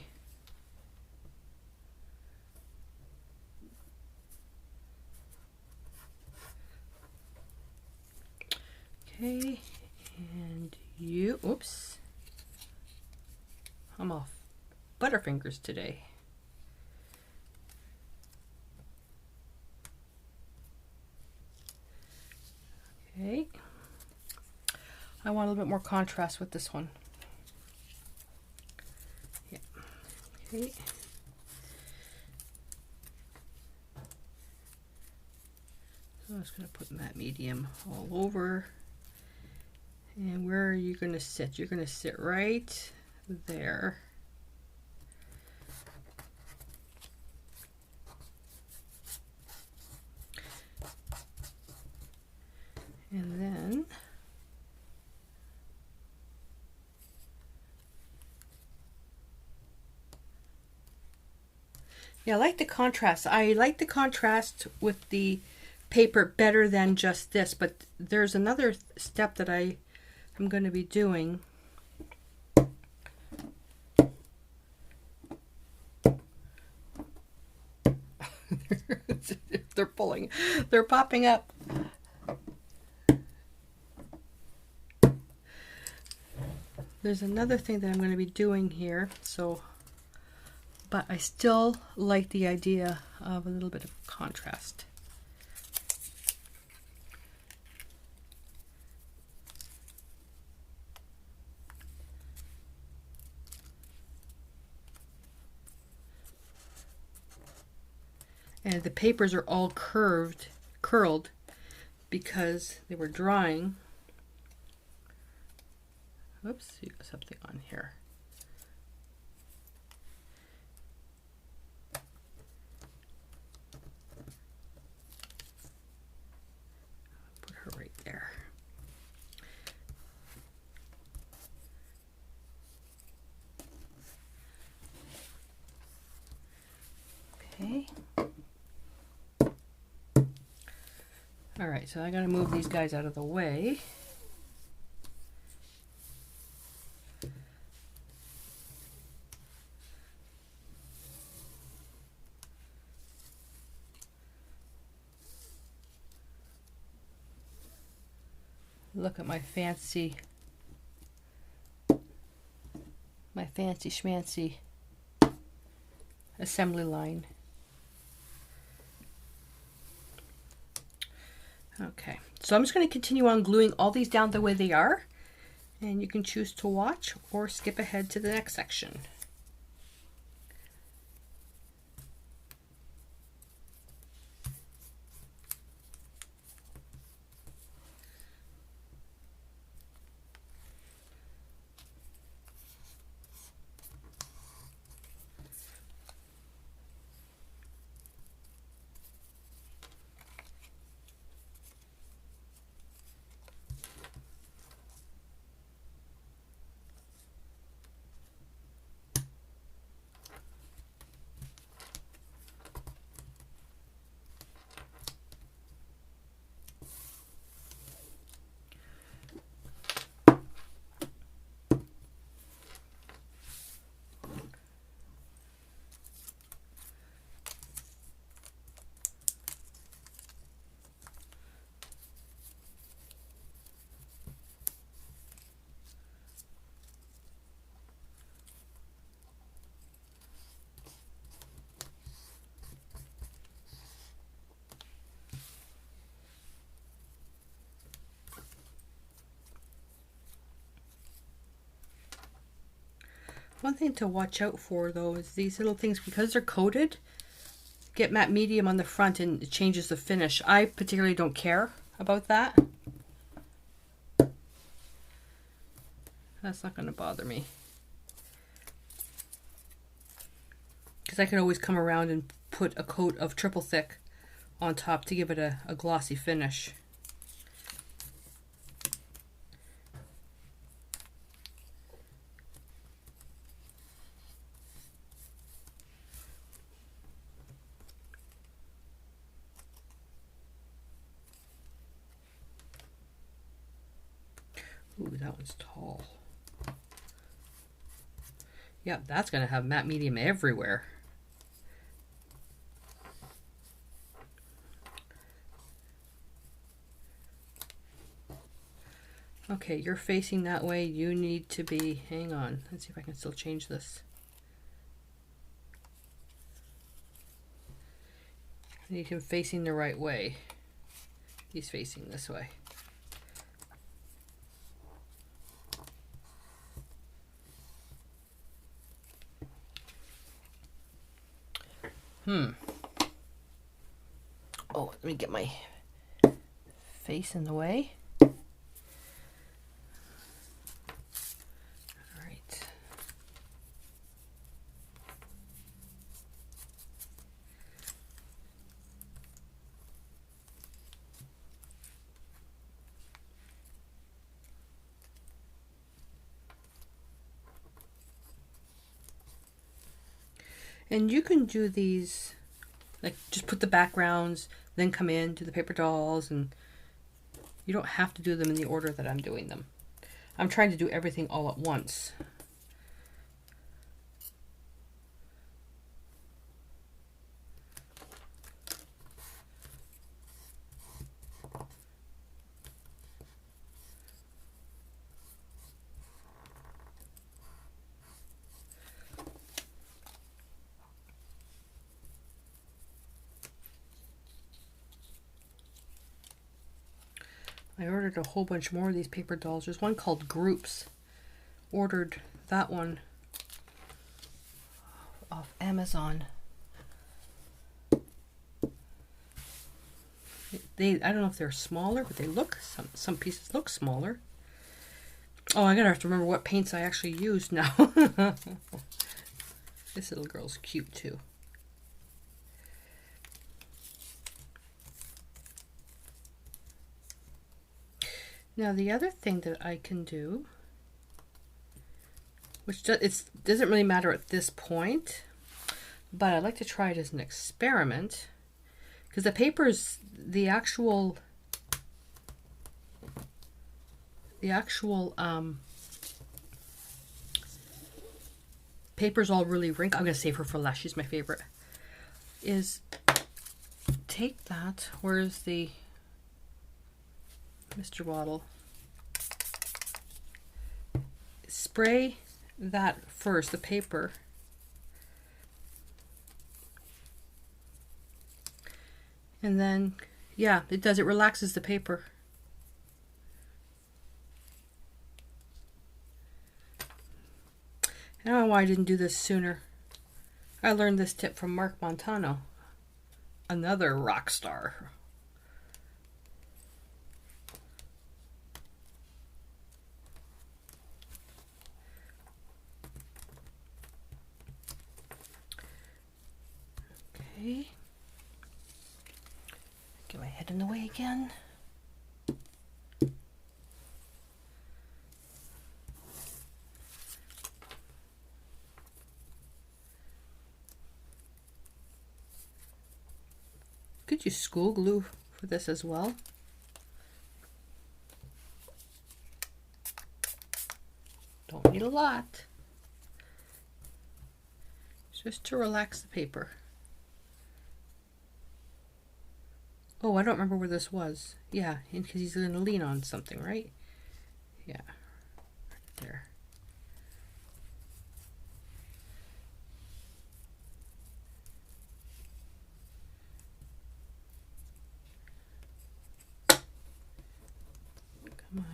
Okay, and you, oops, I'm off Butterfingers today. Okay, I want a little bit more contrast with this one. Yeah, okay. So I'm just going to put matte medium all over. And where are you going to sit? You're going to sit right there. And then yeah, I like the contrast. I like the contrast with the paper better than just this, but there's another step that I I'm going to be doing they're pulling, they're popping up. There's another thing that I'm going to be doing here, so, but I still like the idea of a little bit of contrast. And the papers are all curled because they were drying. Oops, you got something on here. Put her right there. Okay. All right, so I gotta move these guys out of the way. Look at my fancy schmancy assembly line. Okay, so I'm just going to continue on gluing all these down the way they are, and you can choose to watch or skip ahead to the next section. One thing to watch out for though is these little things, because they're coated, get matte medium on the front and it changes the finish. I particularly don't care about that. That's not going to bother me, because I can always come around and put a coat of triple thick on top to give it a glossy finish. Ooh, that one's tall. Yeah, that's going to have matte medium everywhere. Okay, you're facing that way. You need to be, hang on, let's see if I can still change this. I need him facing the right way. He's facing this way. Oh, let me get my face in the way. All right. And you can do these, like just put the backgrounds, then come in, do the paper dolls, and you don't have to do them in the order that I'm doing them. I'm trying to do everything all at once. I ordered a whole bunch more of these paper dolls. There's one called Groups. Ordered that one off Amazon. I don't know if they're smaller, but they look, some pieces look smaller. Oh, I gotta have to remember what paints I actually used now. This little girl's cute too. Now the other thing that I can do, which doesn't really matter at this point, but I'd like to try it as an experiment, because the papers, the actual paper's all really wrinkled. I'm gonna save her for last. She's my favorite. Is take that. Where's the Mr. Waddle? Spray that first, the paper. And then, yeah, it does. It relaxes the paper. I don't know why I didn't do this sooner. I learned this tip from Mark Montano, another rock star. Okay. Get my head in the way again. Could use school glue for this as well. Don't need a lot. Just to relax the paper. Oh, I don't remember where this was. Yeah, because he's going to lean on something, right? Yeah, right there. Come on.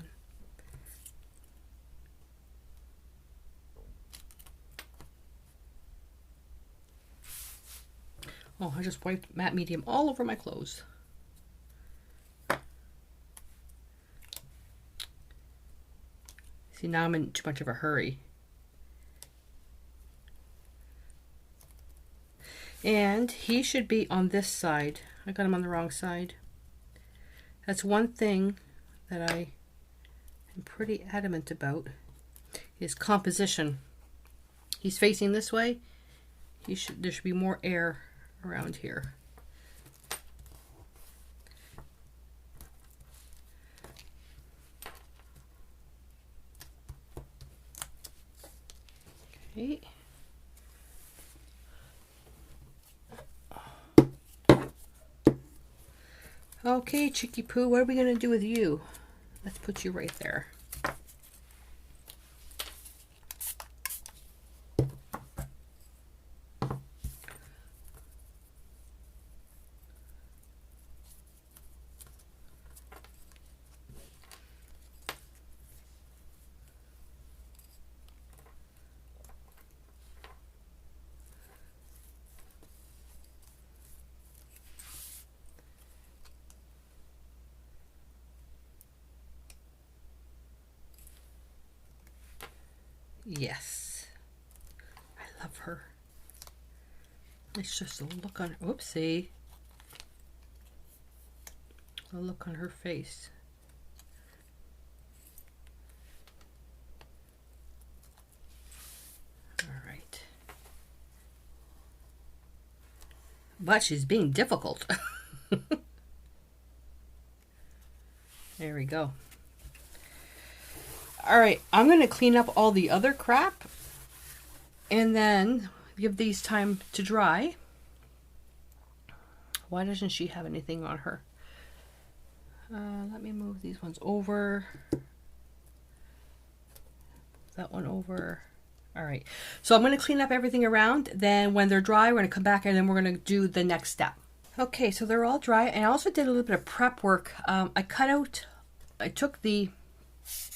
Oh, I just wiped matte medium all over my clothes. See, now I'm in too much of a hurry. And he should be on this side. I got him on the wrong side. That's one thing that I am pretty adamant about, is composition. He's facing this way. There should be more air around here. Okay. Okay, Chicky Poo, what are we going to do with you? Let's put you right there. Yes, I love her. It's just a look on, whoopsie, a look on her face. All right. But she's being difficult. There we go. All right, I'm going to clean up all the other crap and then give these time to dry. Why doesn't she have anything on her? Let me move these ones over. That one over. All right, so I'm going to clean up everything around. Then when they're dry, we're going to come back and then we're going to do the next step. Okay, so they're all dry, and I also did a little bit of prep work. I took the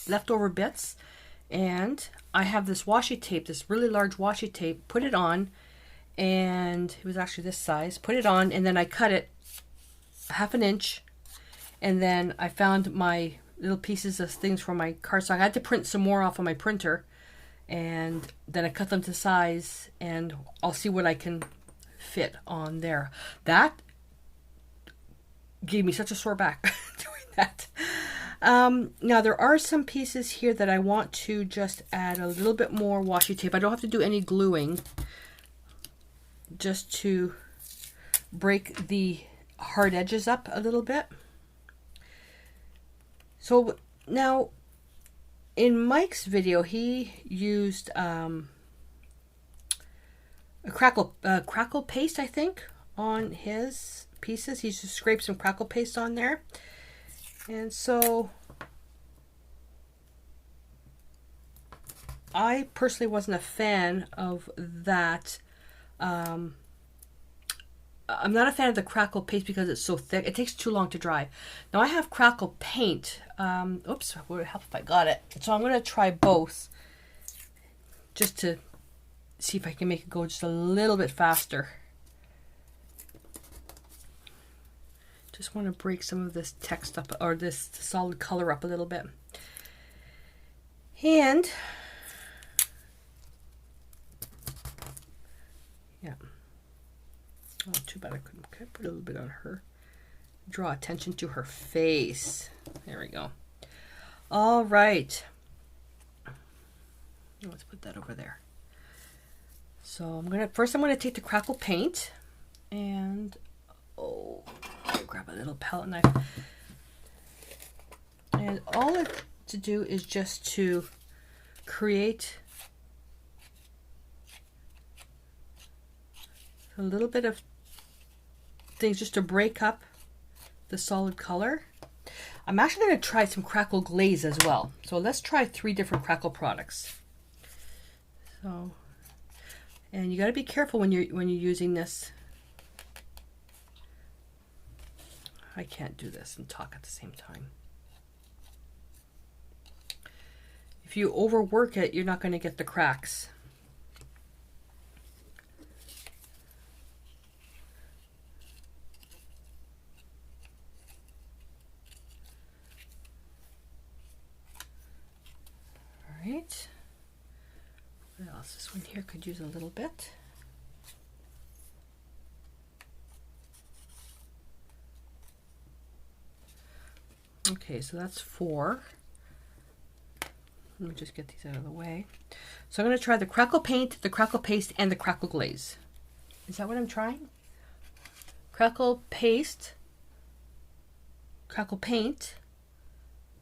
leftover bits, and I have this washi tape, this really large washi tape, put it on, and it was actually this size, put it on, and then I cut it 1/2 inch, and then I found my little pieces of things for my cardstock. I had to print some more off of my printer, and then I cut them to size, and I'll see what I can fit on there. That gave me such a sore back doing that. Now there are some pieces here that I want to just add a little bit more washi tape. I don't have to do any gluing, just to break the hard edges up a little bit. So now in Mike's video, he used a crackle paste, I think, on his pieces. He just scraped some crackle paste on there. And so I personally wasn't a fan of that. I'm not a fan of the crackle paste because it's so thick. It takes too long to dry. Now I have crackle paint. Oops, it would help if I got it. So I'm going to try both just to see if I can make it go just a little bit faster. Just want to break some of this text up, or this solid color up a little bit. And yeah, oh, too bad I couldn't put a little bit on her. Draw attention to her face. There we go. All right, let's put that over there. So I'm gonna take the crackle paint, and I'll grab a little palette knife, and all I have to do is just to create a little bit of things just to break up the solid color. I'm actually going to try some Crackle Glaze as well. So let's try 3 different Crackle products. So, and you got to be careful when you're using this. I can't do this and talk at the same time. If you overwork it, you're not going to get the cracks. All right. What else? This one here could use a little bit. Okay, so that's 4. Let me just get these out of the way. So I'm going to try the Crackle Paint, the Crackle Paste, and the Crackle Glaze. Is that what I'm trying? Crackle Paste, Crackle Paint,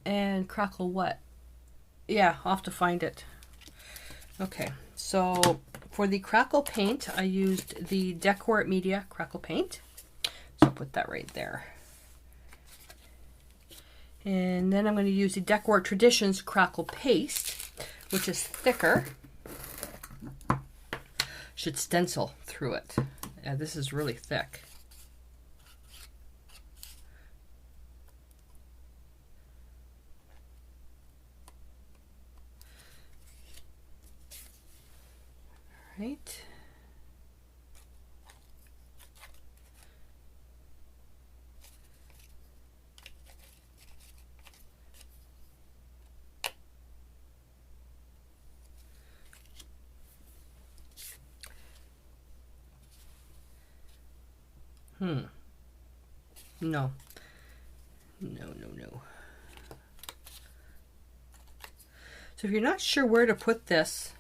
and Crackle what? Yeah, I'll have to find it. Okay, so for the Crackle Paint, I used the Decor Media Crackle Paint. So I'll put that right there. And then I'm going to use the Decor Traditions Crackle Paste, which is thicker. Should stencil through it. Yeah, this is really thick. All right. No. No. So if you're not sure where to put this,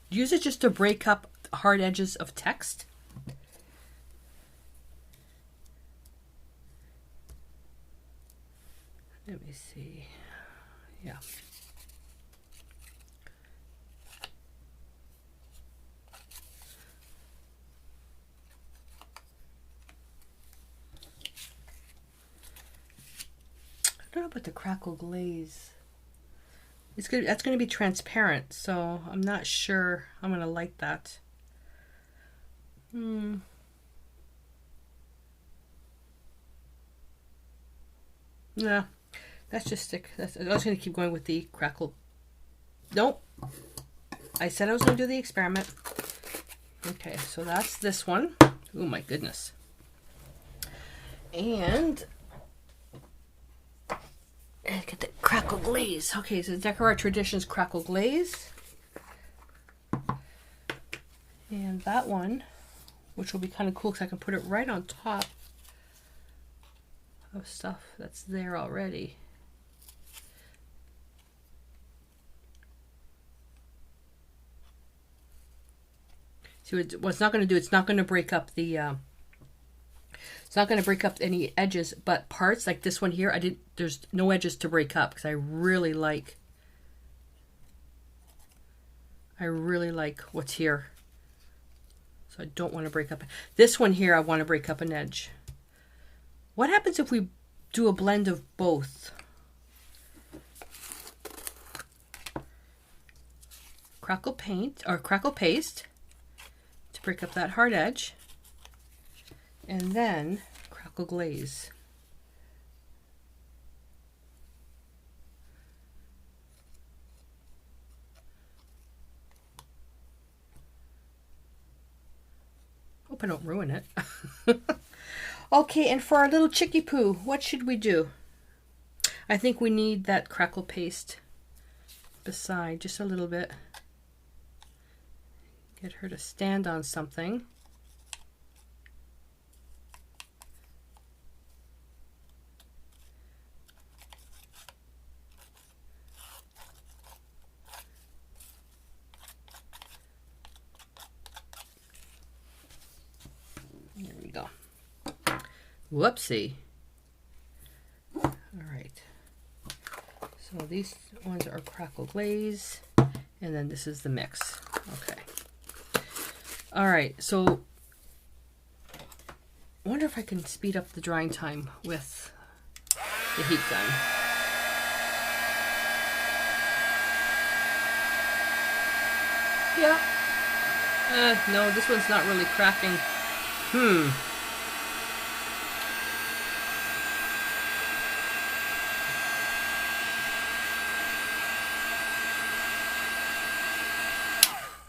use it just to break up hard edges of text. see. Yeah. I don't know about the Crackle Glaze. It's good. That's going to be transparent, so I'm not sure I'm going to like that. Yeah, that's just stick. I was going to keep going with the Crackle. Nope. I said I was going to do the experiment. Okay, so that's this one. Oh my goodness. And get the Crackle Glaze. Okay, so Decor Traditions Crackle Glaze. And that one, which will be kind of cool because I can put it right on top of stuff that's there already. See what it's not going to do, it's not going to break up the it's not going to break up any edges, but parts like this one here, there's no edges to break up because I really like what's here. So I don't want to break up. This one here, I want to break up an edge. What happens if we do a blend of both? Crackle paint or crackle paste to break up that hard edge, and then Crackle Glaze. Hope I don't ruin it. Okay, and for our little chicky poo, what should we do? I think we need that crackle paste beside just a little bit. Get her to stand on something. There we go. Whoopsie. All right. So these ones are Crackle Glaze, and then this is the mix. Okay. All right. So I wonder if I can speed up the drying time with the heat gun. Yeah. No, this one's not really cracking.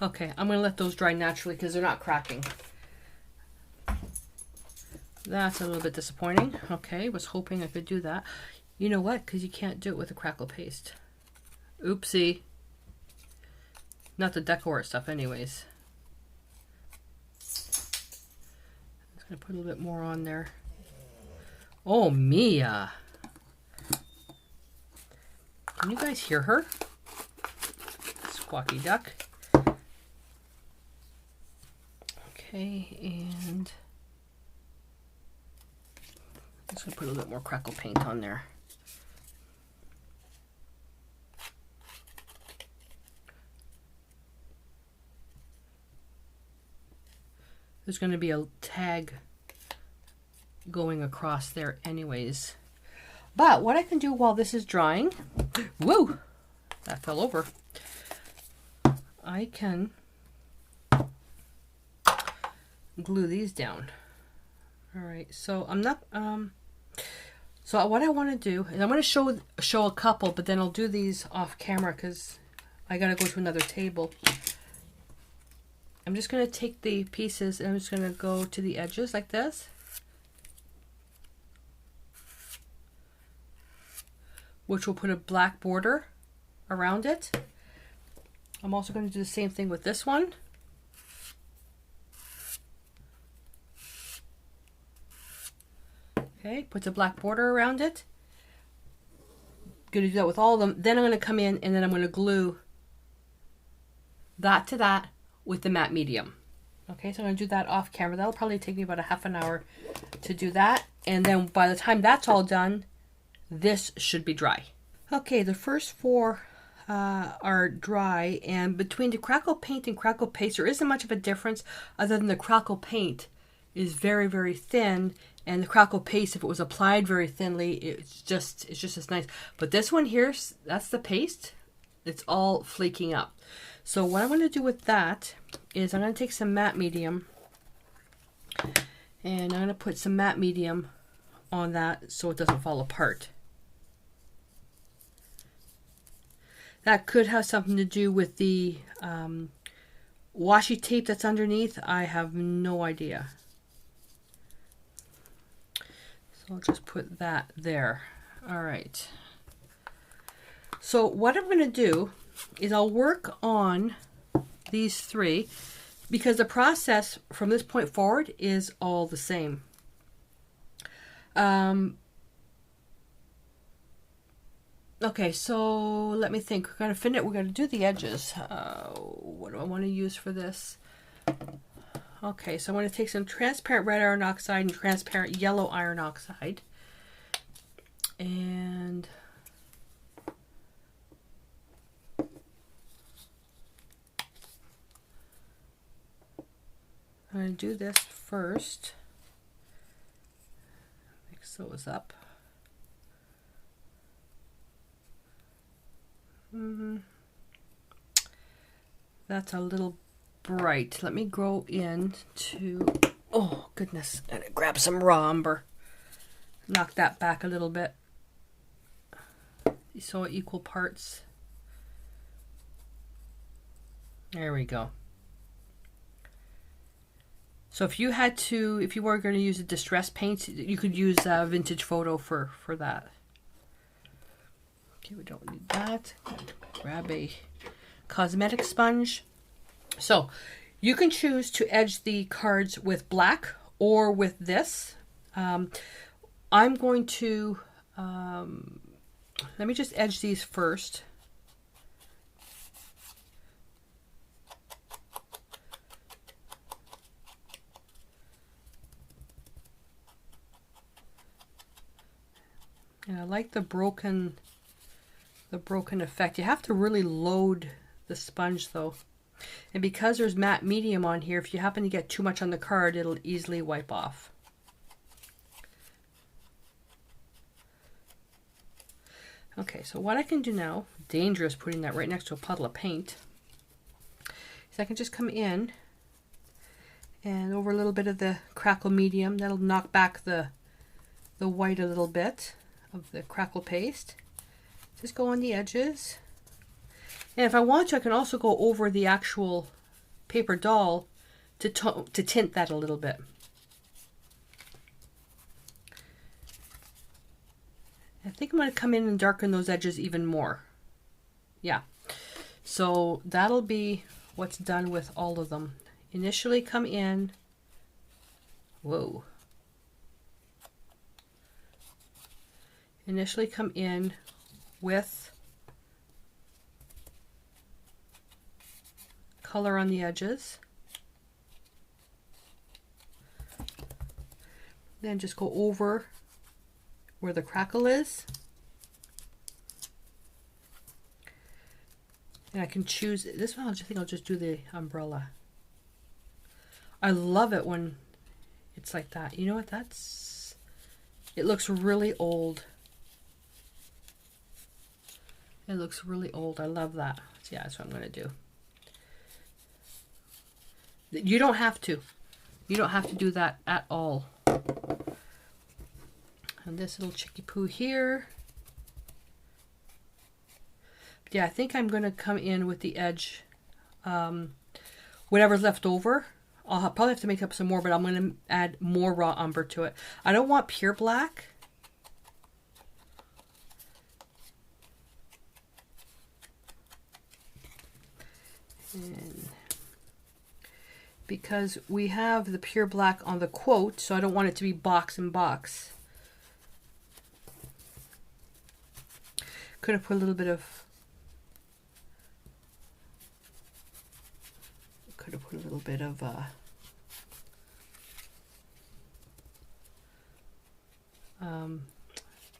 Okay, I'm going to let those dry naturally because they're not cracking. That's a little bit disappointing. Okay, was hoping I could do that. You know what? Because you can't do it with a crackle paste. Oopsie. Not the Decor stuff anyways. I'm going to put a little bit more on there. Oh, Mia. Can you guys hear her? Squawky duck. Okay, and I'm just going to put a little bit more Crackle Paint on there. There's going to be a tag going across there anyways. But what I can do while this is drying, woo, that fell over. I can glue these down. All right, so I'm not, so what I want to do is I'm going to show a couple, but then I'll do these off camera because I got to go to another table. I'm just going to take the pieces and I'm just going to go to the edges like this. Which will put a black border around it. I'm also going to do the same thing with this one. Okay, puts a black border around it. Going to do that with all of them. Then I'm going to come in and then I'm going to glue that to that with the matte medium. Okay, so I'm going to do that off camera. That'll probably take me about a half an hour to do that. And then by the time that's all done, this should be dry. Okay, the first four are dry, and between the Crackle Paint and Crackle Paste, there isn't much of a difference other than the Crackle Paint is very, very thin, and the Crackle Paste, if it was applied very thinly, it's just as nice. But this one here, that's the paste. It's all flaking up. So what I'm going to do with that is I'm going to take some matte medium, and I'm going to put some matte medium on that so it doesn't fall apart. That could have something to do with the washi tape that's underneath. I have no idea. So I'll just put that there. All right. So what I'm going to do is I'll work on these three because the process from this point forward is all the same. Okay, so let me think. We're going to do the edges. What do I want to use for this? Okay, so I'm going to take some transparent red iron oxide and transparent yellow iron oxide. And I'm going to do this first. Mix those up. That's a little bright. Let me go into, oh goodness, I'm gonna grab some raw umber. Knock that back a little bit. So equal parts. There we go. So if you were going to use a distress paint, you could use a vintage photo for that. Okay, we don't need that. Grab a cosmetic sponge. So you can choose to edge the cards with black or with this. I'm going to, let me just edge these first. And I like the broken effect. You have to really load the sponge though. And because there's matte medium on here, if you happen to get too much on the card, it'll easily wipe off. Okay, so what I can do now, dangerous putting that right next to a puddle of paint, is I can just come in and over a little bit of the Crackle medium. That'll knock back the white a little bit of the Crackle paste. Just go on the edges. And if I want to, I can also go over the actual paper doll to tint that a little bit. I think I'm going to come in and darken those edges even more. Yeah. So that'll be what's done with all of them. Initially come in. Whoa. Initially come in with color on the edges. Then just go over where the crackle is. And I can choose this one. I think I'll just do the umbrella. I love it when it's like that. You know what? It looks really old. It looks really old. I love that. So yeah, that's what I'm going to do. You don't have to. You don't have to do that at all. And this little chicky poo here. But yeah, I think I'm going to come in with the edge. Whatever's left over, I'll probably have to make up some more, but I'm going to add more raw umber to it. I don't want pure black. And because we have the pure black on the quote, so I don't want it to be box and box. Could have put a little bit of,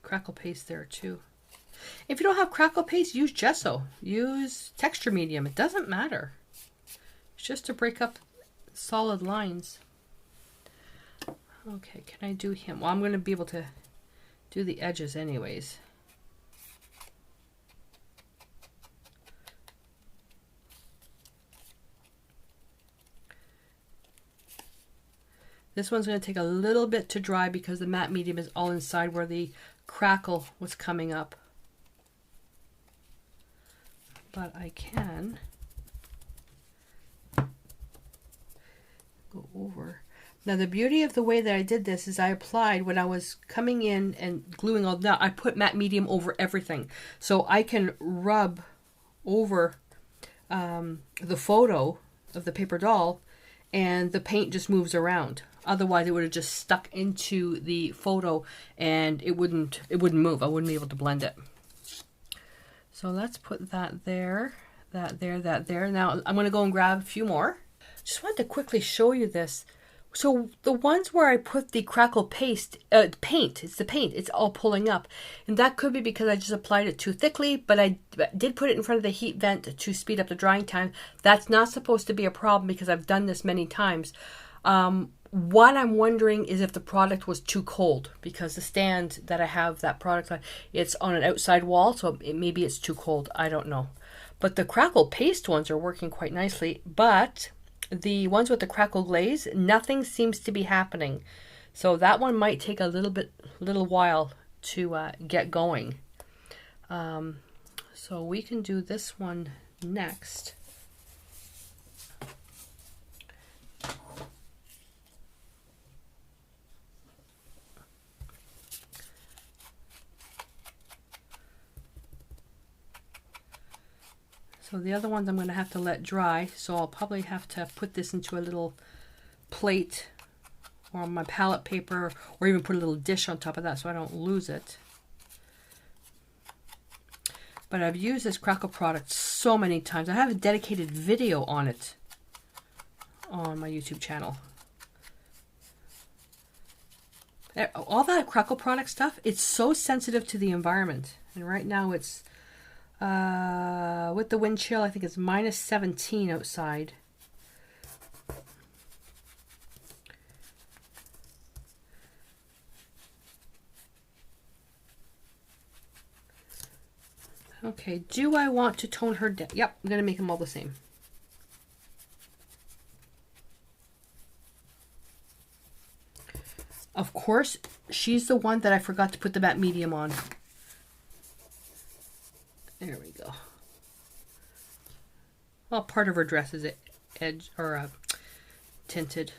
crackle paste there too. If you don't have crackle paste, use gesso. Use texture medium. It doesn't matter. It's just to break up solid lines. Okay, can I do him? Well, I'm going to be able to do the edges anyways. This one's going to take a little bit to dry because the matte medium is all inside where the crackle was coming up. But I can go over. Now the beauty of the way that I did this is I applied when I was coming in and gluing all that, I put matte medium over everything. So I can rub over the photo of the paper doll and the paint just moves around. Otherwise it would have just stuck into the photo and it wouldn't move. I wouldn't be able to blend it. So let's put that there, that there, that there. Now I'm going to go and grab a few more. Just wanted to quickly show you this. So the ones where I put the crackle paint, it's the paint, it's all pulling up. And that could be because I just applied it too thickly, but I did put it in front of the heat vent to speed up the drying time. That's not supposed to be a problem because I've done this many times. What I'm wondering is if the product was too cold, because the stand that I have that product on, it's on an outside wall, so maybe it's too cold. I don't know. But the crackle paste ones are working quite nicely, but the ones with the crackle glaze, nothing seems to be happening. So that one might take a little while to get going. So we can do this one next. So the other ones I'm going to have to let dry, so I'll probably have to put this into a little plate or on my palette paper, or even put a little dish on top of that so I don't lose it. But I've used this crackle product so many times. I have a dedicated video on it on my YouTube channel. All that crackle product stuff, it's so sensitive to the environment. And right now it's with the wind chill, I think it's -17 outside. Okay, do I want to tone her down? Yep, I'm going to make them all the same. Of course, she's the one that I forgot to put the matte medium on. There we go. Well, part of her dress is edge or tinted.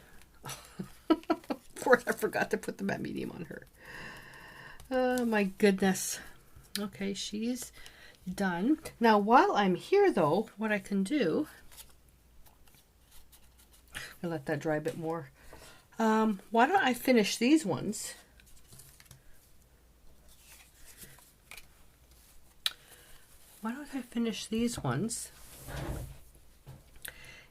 Of course, I forgot to put the matte medium on her. Oh my goodness. Okay, she's done. Now, while I'm here, though, what I can do, I'll let that dry a bit more. Why don't I finish these ones? Why don't I finish these ones?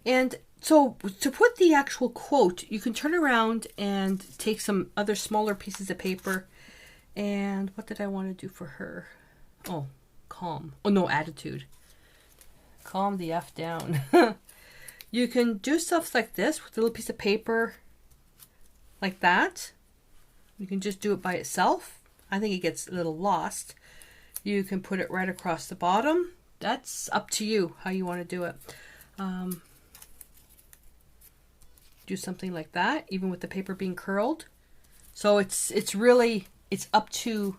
And so to put the actual quote, you can turn around and take some other smaller pieces of paper. And what did I want to do for her? Oh, calm. Oh, no, attitude. Calm the F down. You can do stuff like this with a little piece of paper like that. You can just do it by itself. I think it gets a little lost. You can put it right across the bottom. That's up to you how you want to do it. Do something like that, even with the paper being curled. So it's up to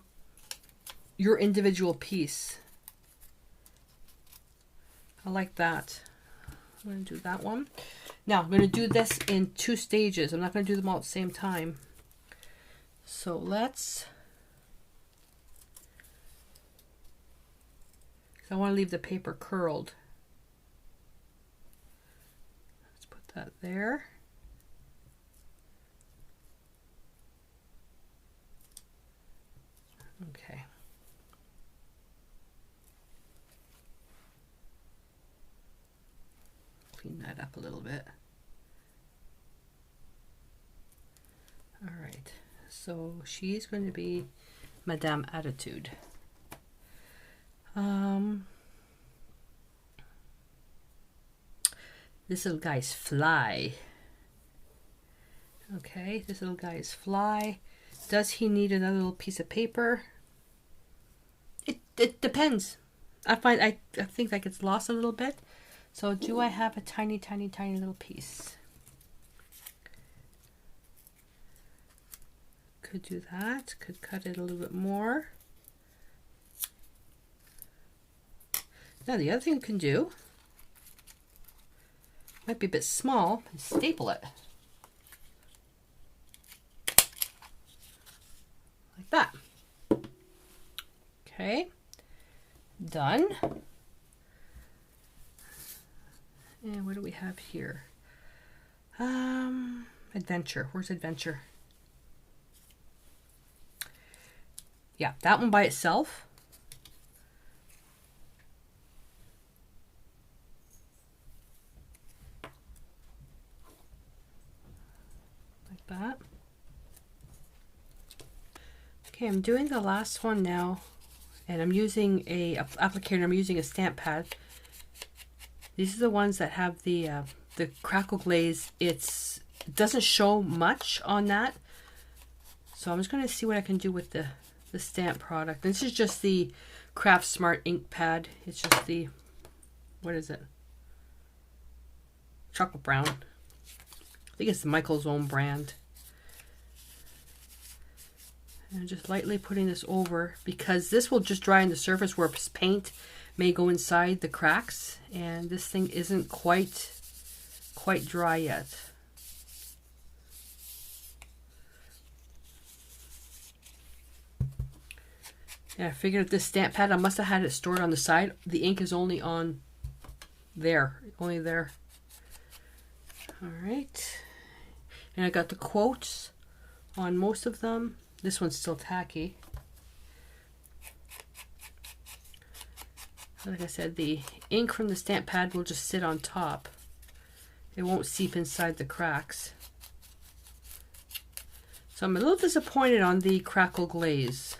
your individual piece. I like that. I'm going to do that one. Now I'm going to do this in 2 stages. I'm not going to do them all at the same time. So let's... I want to leave the paper curled. Let's put that there. Okay. Clean that up a little bit. All right. So she's going to be Madame Attitude. This little guy's fly. Okay, this little guy is fly. Does he need another little piece of paper? It depends. I think that gets lost a little bit. So do I have a tiny, tiny, tiny little piece? Could do that. Could cut it a little bit more. Now the other thing you can do, might be a bit small, and staple it. Like that. Okay. Done. And what do we have here? Adventure. Where's Adventure? Yeah, that one by itself. Like that. Okay, I'm doing the last one now. And I'm using a applicator. I'm using a stamp pad. These are the ones that have the Crackle Glaze. It doesn't show much on that. So I'm just going to see what I can do with the stamp product. This is just the Craft Smart ink pad. It's just the, what is it? Chocolate brown. I think it's the Michael's own brand. And just lightly putting this over because this will just dry on the surface where paint may go inside the cracks, and this thing isn't quite dry yet. Yeah, I figured with this stamp pad, I must have had it stored on the side. The ink is only on there, only there. All right, and I got the quotes on most of them. This one's still tacky. Like I said, the ink from the stamp pad will just sit on top. It won't seep inside the cracks. So I'm a little disappointed on the Crackle Glaze.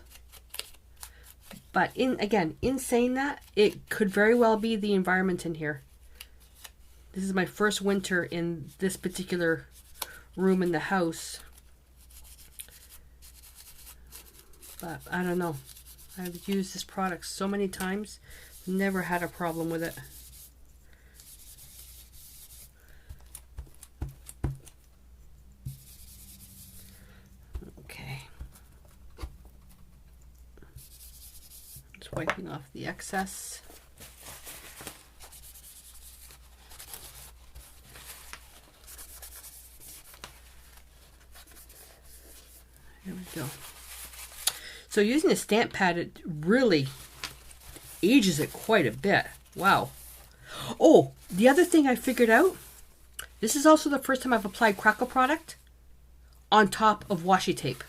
But in saying that, it could very well be the environment in here. This is my first winter in this particular room in the house. But I don't know. I've used this product so many times, never had a problem with it. Okay. Just wiping off the excess. Here we go. So using a stamp pad, it really ages it quite a bit. Wow. Oh, the other thing I figured out, this is also the first time I've applied Crackle product on top of washi tape.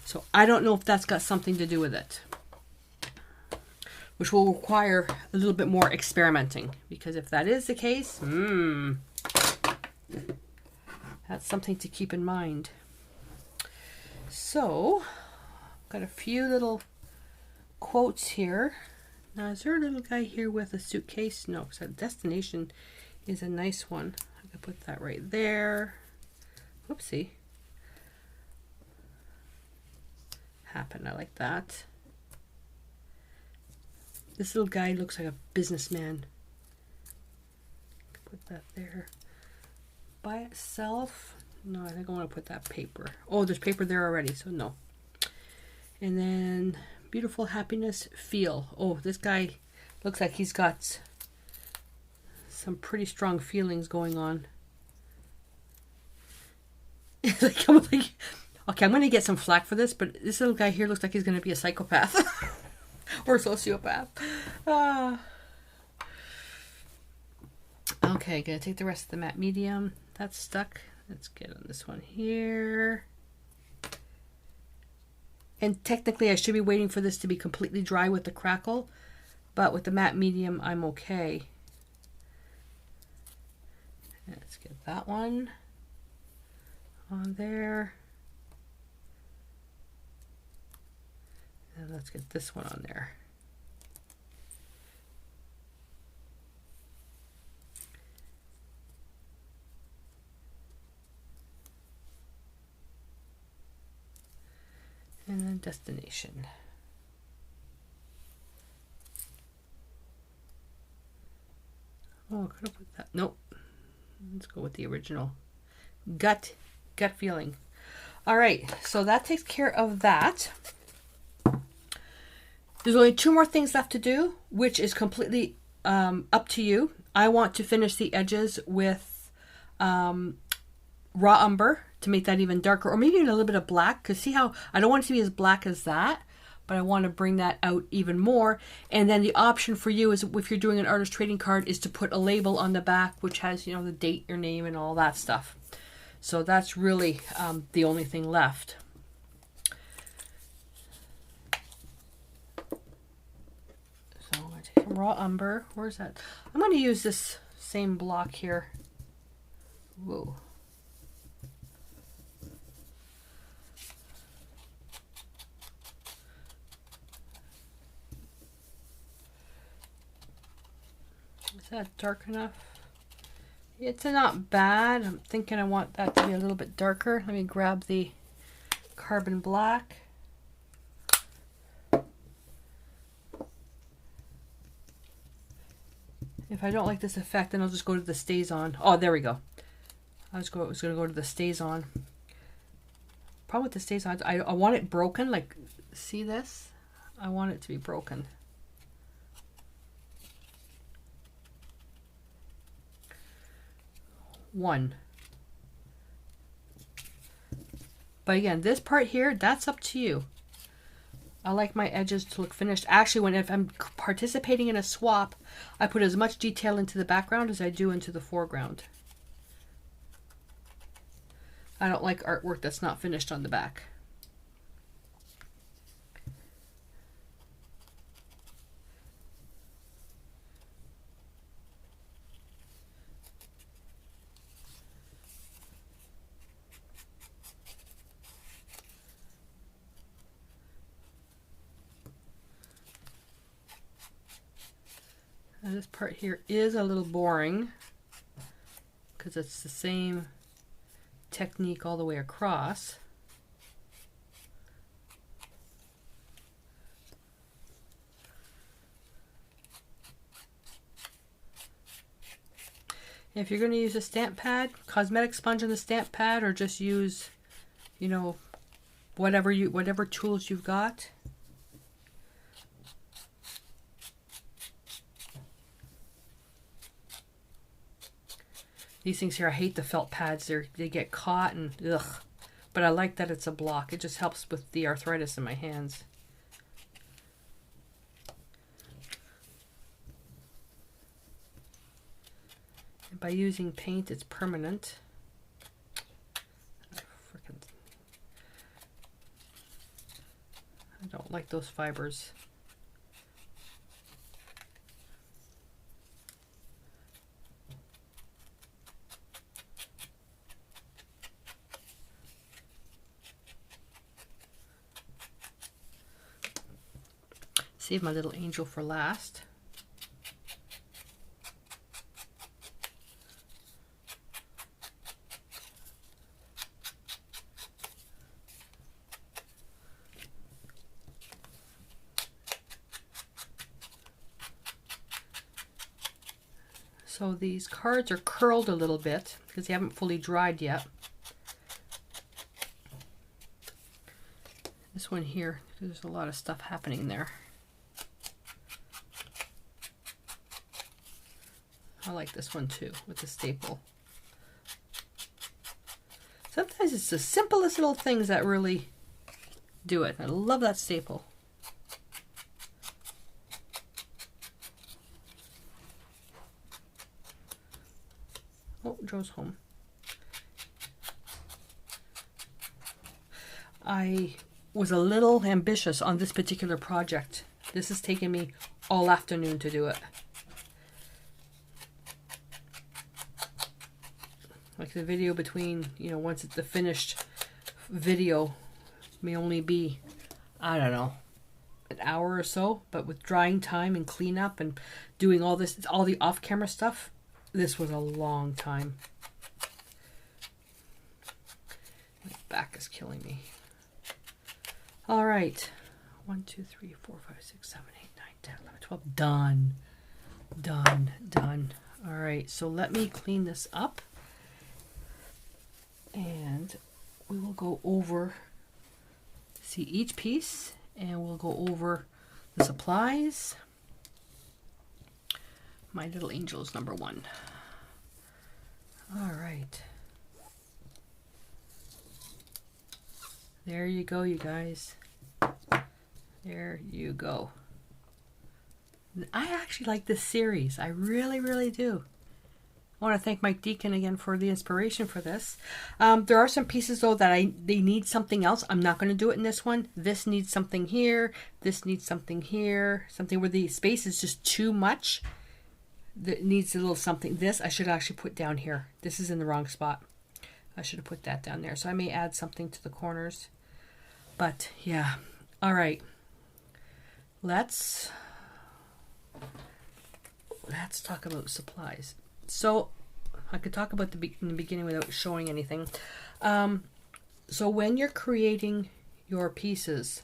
So I don't know if that's got something to do with it, which will require a little bit more experimenting, because if that is the case, that's something to keep in mind. So, got a few little quotes here. Now, is there a little guy here with a suitcase? No, because that destination is a nice one. I could put that right there. Whoopsie. Happened. I like that. This little guy looks like a businessman. Put that there. By itself. No, I think I want to put that paper. Oh, there's paper there already, so no. And then beautiful happiness feel. Oh, this guy looks like he's got some pretty strong feelings going on. Okay, I'm going to get some flack for this, but this little guy here looks like he's going to be a psychopath or a sociopath. Okay, gonna take the rest of the matte medium. That's stuck. Let's get on this one here. And technically I should be waiting for this to be completely dry with the Crackle, but with the matte medium I'm okay. Let's get that one on there. Let's get this one on there. And then destination. Oh, I could have put that. Nope. Let's go with the original. Gut feeling. All right, so that takes care of that. There's only 2 more things left to do, which is completely up to you. I want to finish the edges with raw umber to make that even darker, or maybe even a little bit of black, because see how I don't want it to be as black as that, but I want to bring that out even more. And then the option for you is, if you're doing an artist trading card, is to put a label on the back which has, you know, the date, your name, and all that stuff. So that's really the only thing left. So I'm going to take some raw umber. Where's that? I'm going to use this same block here. Whoa. Is that dark enough? It's not bad. I'm thinking I want that to be a little bit darker. Let me grab the carbon black. If I don't like this effect, then I'll just go to the stays on. Oh, there we go. I was going to go to the stays on. Problem with the stays on, I want it broken. Like, see this? I want it to be broken. One. But again, this part here, that's up to you. I like my edges to look finished. Actually, if I'm participating in a swap, I put as much detail into the background as I do into the foreground. I don't like artwork that's not finished on the back. Now this part here is a little boring because it's the same technique all the way across. If you're going to use a stamp pad, cosmetic sponge on the stamp pad, or just use, you know, whatever tools you've got. These things here, I hate the felt pads. They get caught and ugh. But I like that it's a block. It just helps with the arthritis in my hands. And by using paint, it's permanent. I don't like those fibers. Save my little angel for last. So these cards are curled a little bit because they haven't fully dried yet. This one here, there's a lot of stuff happening there. I like this one too, with the staple. Sometimes it's the simplest little things that really do it. I love that staple. Oh, Joe's home. I was a little ambitious on this particular project. This has taken me all afternoon to do it. Like the video between, you know, once it's the finished video may only be, I don't know, an hour or so, but with drying time and cleanup and doing all this, all the off-camera stuff, this was a long time. My back is killing me. All right. 1, 2, 3, 4, 5, 6, 7, 8, 9, 10, 11, 12. Done. Done. Done. All right. So let me clean this up. And we will go over, see each piece, and we'll go over the supplies. My little angel is number 1. All right. There you go, you guys. There you go. I actually like this series. I really, really do. I want to thank Mike Deacon again for the inspiration for this. There are some pieces though that they need something else. I'm not going to do it in this one. This needs something here. This needs something here. Something where the space is just too much. That needs a little something. This I should actually put down here. This is in the wrong spot. I should have put that down there. So I may add something to the corners. But yeah. All right. Let's talk about supplies. So I could talk about in the beginning without showing anything. So when you're creating your pieces,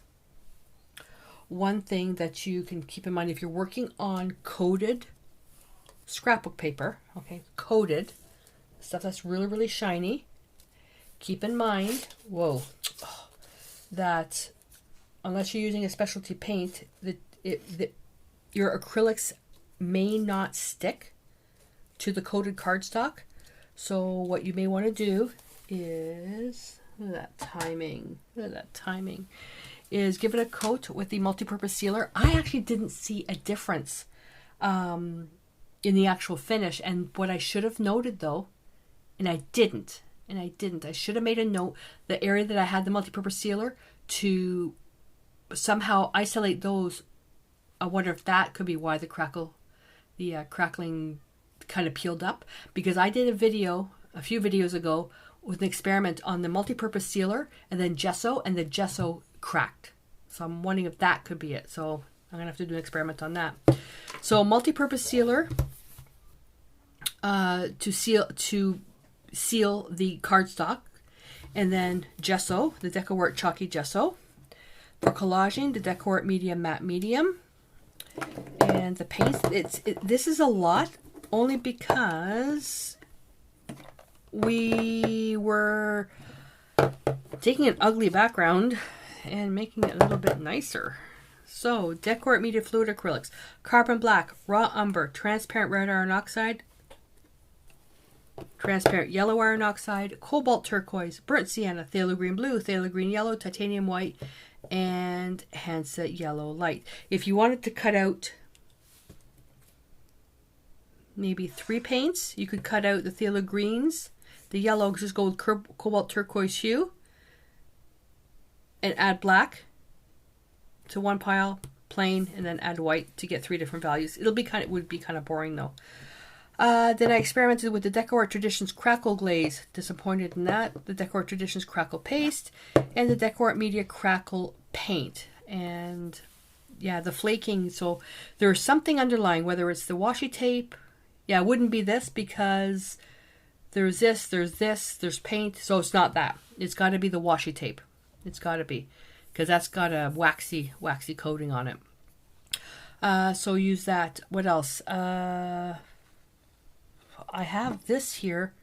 one thing that you can keep in mind if you're working on coated scrapbook paper, okay, coated stuff that's really, really shiny, keep in mind, that unless you're using a specialty paint, your acrylics may not stick to the coated cardstock. So what you may want to do is, look at that timing, is give it a coat with the multi-purpose sealer. I actually didn't see a difference in the actual finish, and what I should have noted though, and I didn't, I should have made a note, the area that I had the multi-purpose sealer, to somehow isolate those. I wonder if that could be why the crackling kind of peeled up, because I did a video a few videos ago with an experiment on the multi-purpose sealer and then gesso, and the gesso cracked. So I'm wondering if that could be it. So I'm gonna have to do an experiment on that. So multi-purpose sealer to seal the cardstock, and then gesso, the Decor chalky gesso. For collaging, the Decor medium matte medium. And the paints, this is a lot, only because we were taking an ugly background and making it a little bit nicer. So, Decor Media Fluid Acrylics, Carbon Black, Raw Umber, Transparent Red Iron Oxide, Transparent Yellow Iron Oxide, Cobalt Turquoise, Burnt Sienna, Phthalo Green Blue, Phthalo Green Yellow, Titanium White, and Hansa Yellow Light. If you wanted to cut out maybe 3 paints, you could cut out the Phthalo Greens, the yellow, just go with Cobalt Turquoise hue, and add black to one pile, plain, and then add white to get 3 different values. It would be kind of boring though. Then I experimented with the Decor Traditions Crackle Glaze. Disappointed in that. The Decor Traditions Crackle Paste and the Decor Media Crackle Paint. And yeah, the flaking. So there's something underlying, whether it's the washi tape. Yeah, it wouldn't be this because there's this, there's paint. So it's not that. It's got to be the washi tape. It's got to be, because that's got a waxy coating on it. So use that. What else? I have this here,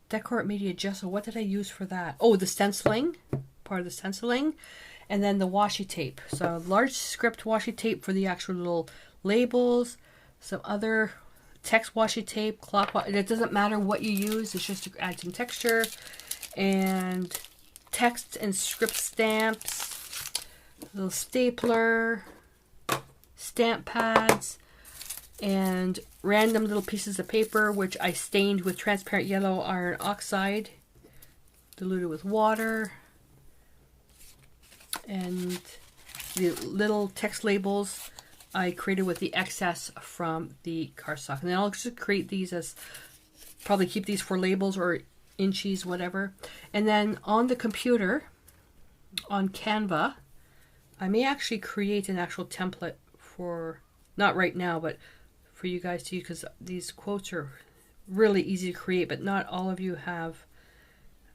Decor Media Gesso. What did I use for that? Oh, the stenciling, part of the stenciling, and then the washi tape. So large script washi tape for the actual little labels, some other text washi tape, it doesn't matter what you use, it's just to add some texture, and text and script stamps, little stapler, stamp pads, and random little pieces of paper, which I stained with transparent yellow iron oxide, diluted with water, and the little text labels I created with the excess from the cardstock. And then I'll just create these as, probably keep these for labels or inchies, whatever. And then on the computer, on Canva, I may actually create an actual template for, not right now, but for you guys to use, because these quotes are really easy to create, but not all of you have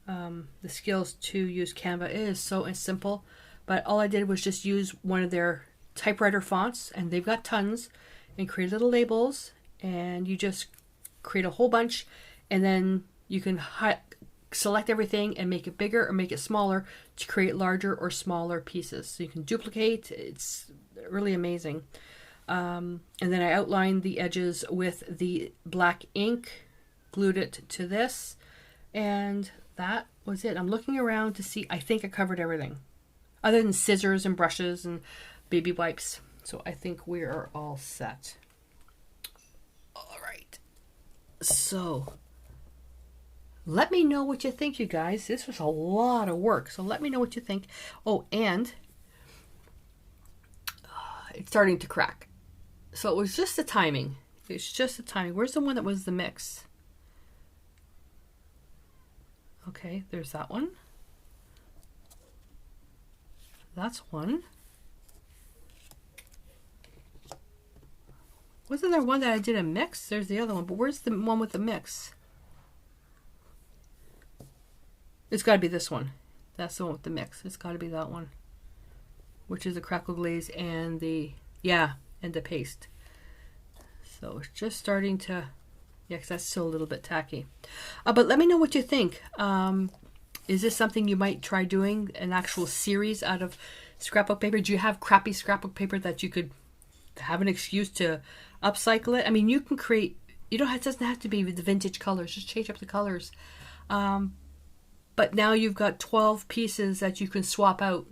the skills to use Canva. It is so simple, but all I did was just use one of their typewriter fonts, and they've got tons, and create little labels, and you just create a whole bunch, and then you can select everything and make it bigger or make it smaller to create larger or smaller pieces. So you can duplicate. It's really amazing. And then I outlined the edges with the black ink, glued it to this, and that was it. I'm looking around to see. I think I covered everything other than scissors and brushes and baby wipes. So I think we are all set. All right. So let me know what you think, you guys. This was a lot of work, so let me know what you think. Oh, and it's starting to crack. So it was just the timing. It's just the timing. Where's the one that was the mix? Okay, there's that one. That's one. Wasn't there one that I did a mix? There's the other one, but where's the one with the mix? It's got to be this one. That's the one with the mix. It's got to be that one, which is the Crackle Glaze and the, and the paste. So it's just starting to, because that's still a little bit tacky. But let me know what you think. Is this something you might try doing, an actual series out of scrapbook paper? Do you have crappy scrapbook paper that you could have an excuse to upcycle it? I mean, you can create, it doesn't have to be with the vintage colors, just change up the colors. But now you've got 12 pieces that you can swap out,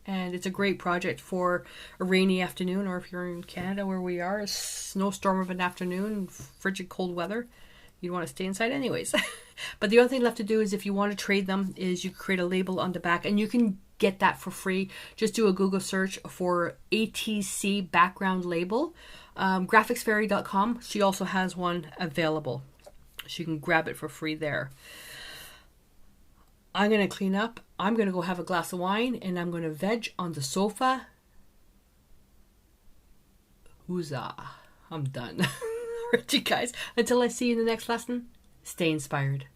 and it's a great project for a rainy afternoon, or if you're in Canada where we are, a snowstorm of an afternoon, frigid cold weather, you'd want to stay inside anyways. But the other thing left to do is, if you want to trade them, is you create a label on the back, and you can get that for free. Just do a Google search for ATC background label. Graphicsfairy.com, she also has one available, so you can grab it for free there. I'm going to clean up. I'm going to go have a glass of wine, and I'm going to veg on the sofa. Huzzah. I'm done. All right, you guys. Until I see you in the next lesson, stay inspired.